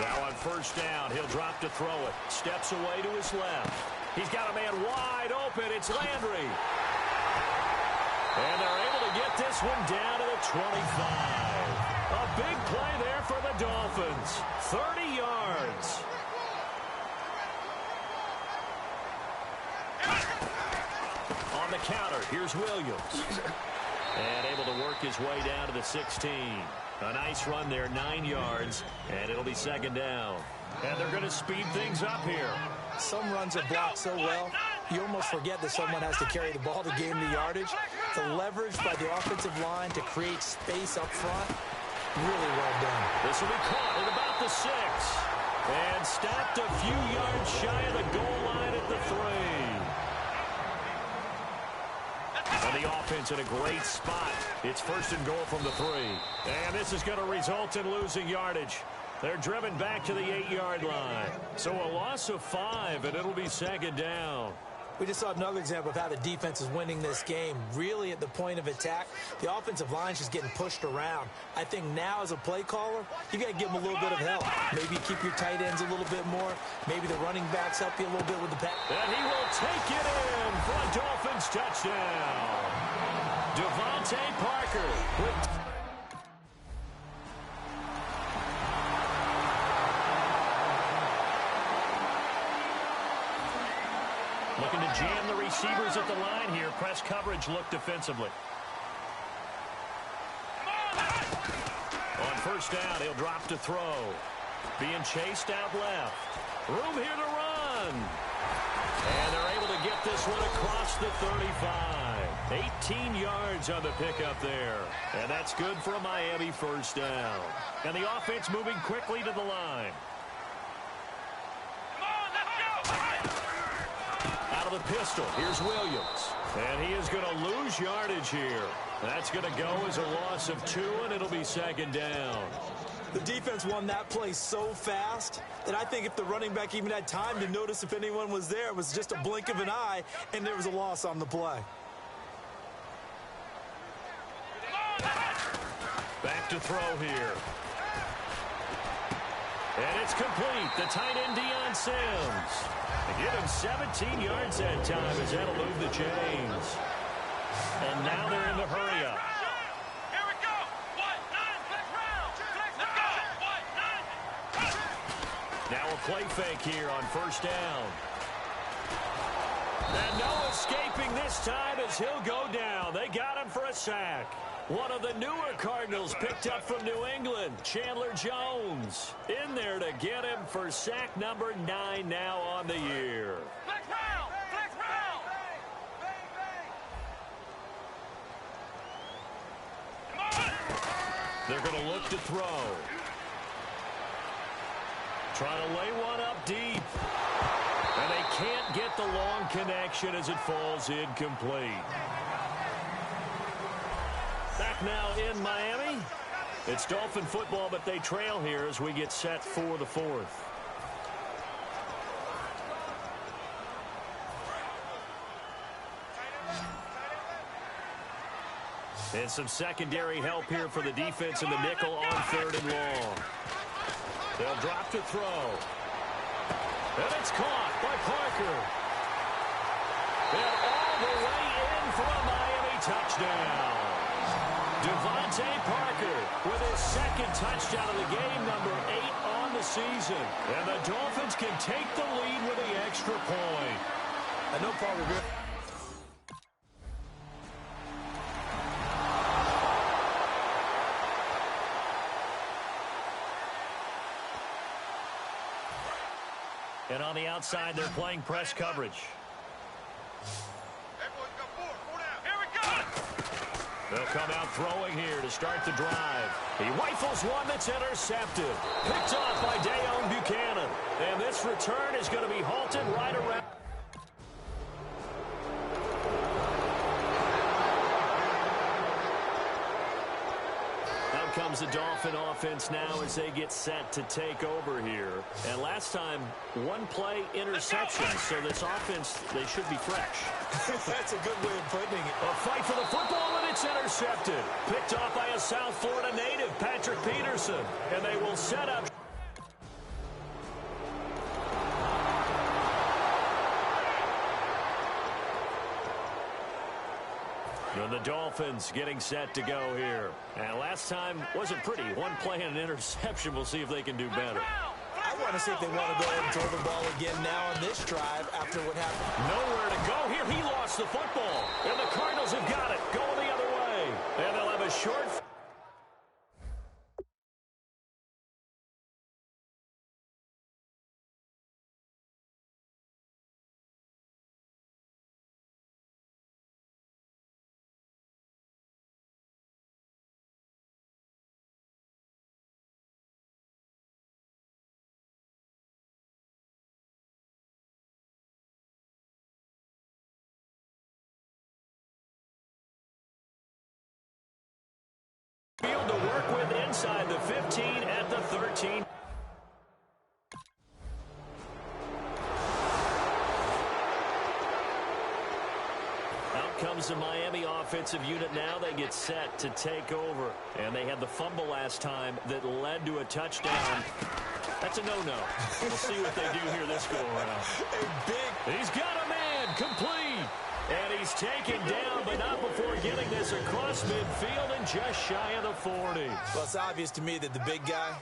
I: Now on first down, he'll drop to throw it. Steps away to his left. He's got a man wide open. It's Landry. And they're able to get this one down to the 25. A big play there for the Dolphins. 30 yards. On the counter, here's Williams. And able to work his way down to the 16. A nice run there, 9 yards, and it'll be 2nd down. And they're going to speed things up here.
J: Some runs are blocked so well, you almost forget that someone has to carry the ball to gain the yardage. The leverage by the offensive line to create space up front, really well done.
I: This will be caught at about the 6. And stopped a few yards shy of the goal line at the 3. And the offense in a great spot. It's 1st and goal from the 3. And this is going to result in losing yardage. They're driven back to the 8-yard line. So a loss of 5, and it'll be 2nd down.
J: We just saw another example of how the defense is winning this game. Really at the point of attack, the offensive line's just getting pushed around. I think now as a play caller, you got to give them a little bit of help. Maybe keep your tight ends a little bit more. Maybe the running backs help you a little bit with the pass.
I: And he will take it in for a Dolphins touchdown. Devontae Parker with Looking to jam the receivers at the line here. Press coverage look defensively. On first down, he'll drop to throw. Being chased out left. Room here to run. And they're able to get this one across the 35. 18 yards on the pickup there. And that's good for a Miami first down. And the offense moving quickly to the line. Out of the pistol, here's Williams. And he is going to lose yardage here. That's going to go as a loss of 2, and it'll be second down.
J: The defense won that play so fast that I think if the running back even had time to notice if anyone was there, it was just a blink of an eye, and there was a loss on the play.
I: Back to throw here. And it's complete. The tight end, Deion Sims. They give him 17 yards that time as that'll move the chains. And now they're in the hurry up.
E: Here we go. What? 9, flex round. Flex, let's go. What? 9.
I: Now a play fake here on first down. And no escaping this time as he'll go down. They got him for a sack. One of the newer Cardinals picked up from New England, Chandler Jones, in there to get him for sack number 9 now on the year.
E: Flex round. Flex round.
I: They're going to look to throw. Trying to lay one up deep. And they can't get the long connection as it falls incomplete. Back now in Miami. It's Dolphin football, but they trail here as we get set for the 4th. And some secondary help here for the defense in the nickel on 3rd and long. They'll drop to throw. And it's caught by Parker. And all the way in for a Miami touchdown. Devontae Parker with his 2nd touchdown of the game, number 8 on the season. And the Dolphins can take the lead with the extra point.
J: I know Parker good.
I: And on the outside, they're playing press coverage. They'll come out throwing here to start the drive. He rifles one that's intercepted. Picked off by Dayon Buchanan. And this return is going to be halted right around. Out comes the Dolphin offense now as they get set to take over here. And last time, 1 play interception. So this offense, they should be fresh.
J: That's a good way of putting it.
I: A fight for the football, and it's intercepted. Picked off by a South Florida native, Patrick Peterson. And they will set up. And the Dolphins getting set to go here. And last time wasn't pretty. 1 play and an interception. We'll see if they can do better.
J: I want to see if they want to go ahead and throw the ball again now on this drive after what happened.
I: Nowhere to go here. He lost the football. And the Cardinals have got it. Going the other way. And they'll have a short. Field to work with inside the 15 at the 13. Out comes the Miami offensive unit now. They get set to take over. And they had the fumble last time that led to a touchdown. That's a no-no. We'll see what they do here this go-around. He's got a man complete. And he's taken down, but not before getting this across midfield and just shy of the 40.
J: Well, it's obvious to me that the big guy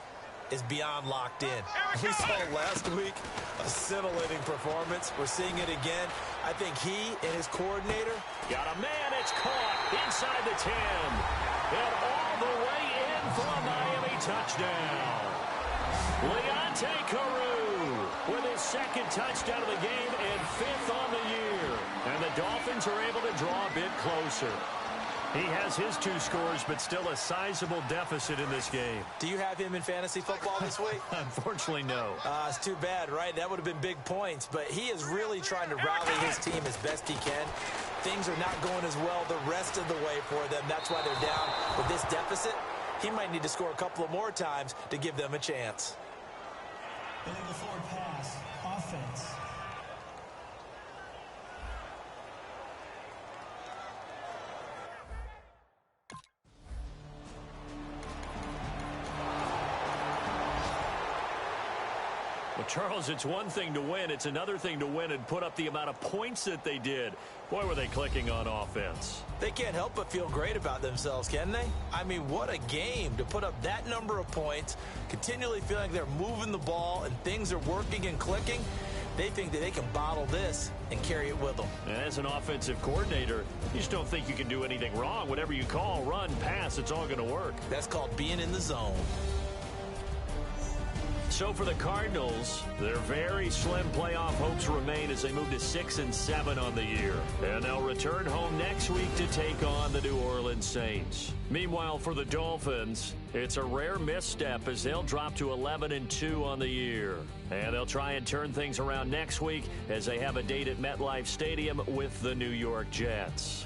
J: is beyond locked in. We saw last week a scintillating performance. We're seeing it again. I think he and his coordinator...
I: Got a man, it's caught inside the 10. And all the way in for a Miami touchdown. Leonte Carew with his second touchdown of the game and 5th on the year. And the Dolphins are able to draw a bit closer. He has his 2 scores, but still a sizable deficit in this game.
J: Do you have him in fantasy football this week?
I: Unfortunately, no.
J: It's too bad, right? That would have been big points. But he is really trying to rally his team as best he can. Things are not going as well the rest of the way for them. That's why they're down. With this deficit, he might need to score a couple of more times to give them a chance.
N: Illegal forward pass. Offense.
I: Well, Charles, it's one thing to win. It's another thing to win and put up the amount of points that they did. Boy, were they clicking on offense.
J: They can't help but feel great about themselves, can they? I mean, what a game to put up that number of points, continually feeling like they're moving the ball and things are working and clicking. They think that they can bottle this and carry it with them.
I: And as an offensive coordinator, you just don't think you can do anything wrong. Whatever you call, run, pass, it's all going to work.
J: That's called being in the zone.
I: So for the Cardinals, their very slim playoff hopes remain as they move to 6-7 on the year. And they'll return home next week to take on the New Orleans Saints. Meanwhile, for the Dolphins, it's a rare misstep as they'll drop to 11-2 on the year. And they'll try and turn things around next week as they have a date at MetLife Stadium with the New York Jets.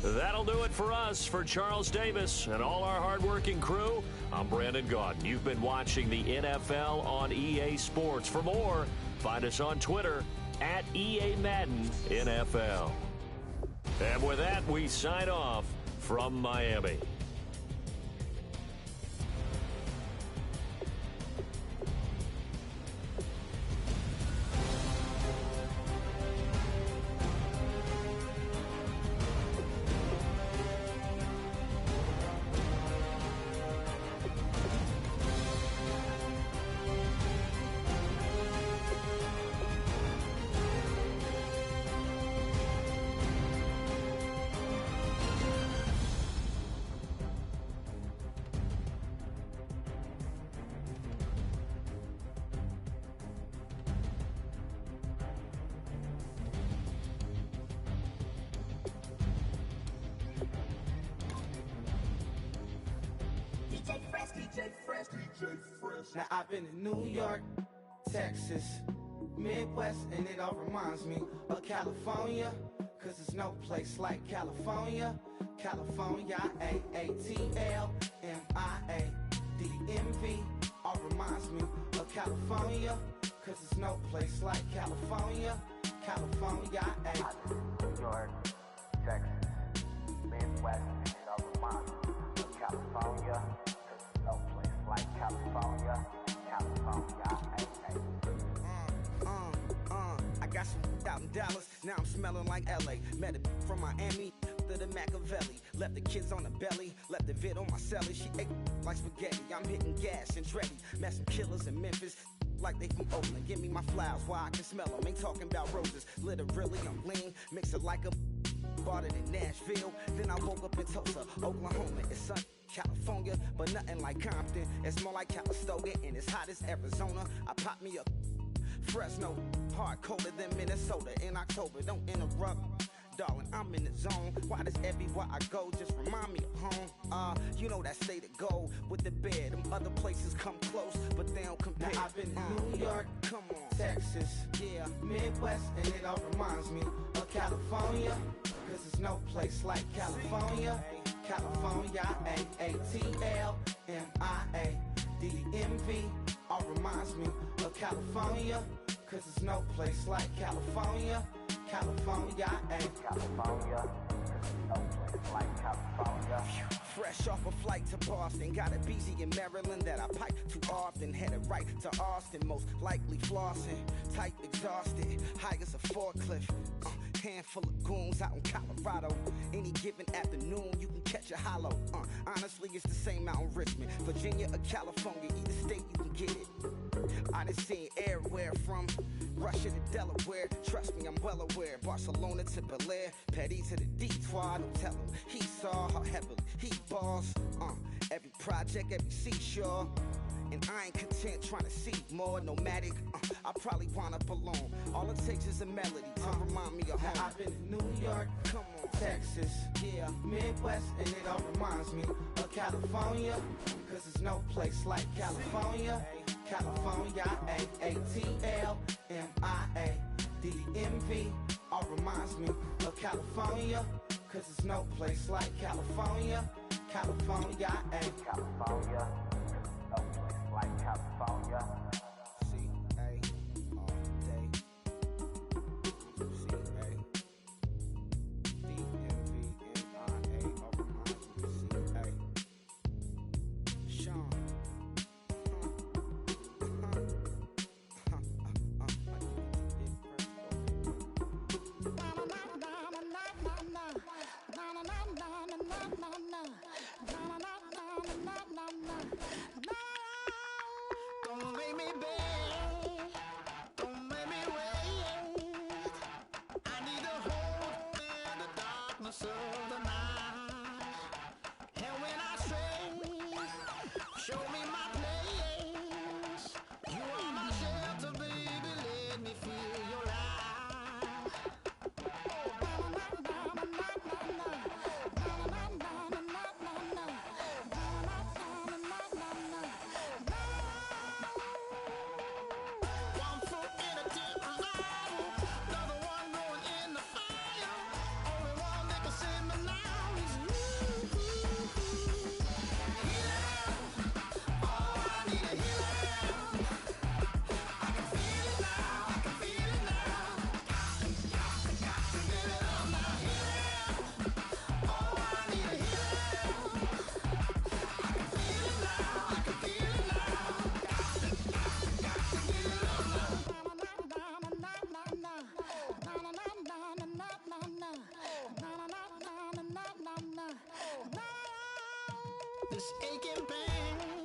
I: That'll do it for us. For Charles Davis and all our hardworking crew, I'm Brandon Gaudin. You've been watching the NFL on EA Sports. For more, find us on Twitter at EA Madden NFL. And with that, we sign off from Miami.
O: Now I've been in New York, Texas, Midwest, and it all reminds me of California, cause there's no place like California. California, A-A-T-L-M-I-A-D-M-V, all reminds me of California, cause there's no place like California. California,
P: New York, Texas, Midwest, and it all reminds me of California, cause there's no place like California.
O: I got some out in Dallas, now I'm smelling like LA. Met a from Miami to the Machiavelli. Left the kids on the belly, left the vid on my celly. She ate like spaghetti, I'm hitting gas and Dreddy. Met some killers in Memphis, like they from Oakland. Give me my flowers while I can smell them. Ain't talking about roses, literally I'm lean. Mix it like a bought it in Nashville. Then I woke up in Tulsa, Oklahoma. It's sun. California, but nothing like Compton. It's more like Calistoga, and it's hot as Arizona. I pop me up Fresno, hard colder than Minnesota in October. Don't interrupt, darling, I'm in the zone. Why does everywhere I go just remind me of home? You know that state of gold with the bed. Them other places come close, but they don't compare. Now I've been in New York, come on, Texas, yeah, Midwest, and it all reminds me of California, cause there's no place like California. California, A-A-T-L-M-I-A-D-M-V, all reminds me of California, cause there's no place like California. California,
P: California, no place like California.
O: Fresh off a flight to Boston, got a BZ in Maryland that I pipe too often. Headed right to Austin, most likely flossing. Tight, exhausted, high as a forklift. Handful of goons out in Colorado. Any given afternoon, you can catch you hollow. Honestly, it's the same out in Richmond, Virginia or California, either state you can get it. I done seen everywhere from Russia to Delaware. Trust me, I'm well aware. Barcelona to Bel Air, Petty to the Detroit. Don't tell him he saw how heavily he balls. Every project, every seashore. And I ain't content trying to see more nomadic. I probably wind up alone. All it takes is a melody to remind me of home.
Q: I've been to New York,
O: come on,
Q: Texas, yeah, Midwest, and it all reminds me of California. Cause there's no place like California. California, A-A-T-L-M-I-A-D-M-V. All reminds me of California. Cause there's no place like California. California,
P: California. No place like California.
O: C-A all day. C-A D-M-V-M-I-A all reminds me of C-A. Sean.
F: Don't make me beg, don't make me wait. I need a hope in the darkness of the night. And when I stray, show me my place. You are my shelter, baby, let me feel your light. One foot in a deep hole, another one going in the fire. Only one that can save me now is you. Healer, oh, I need a healer. I can feel it now, I can feel it now. Got to give it up now, healer. Oh, I need a healer. I can feel it now, I can feel it now. Got to give it up now. This aching pain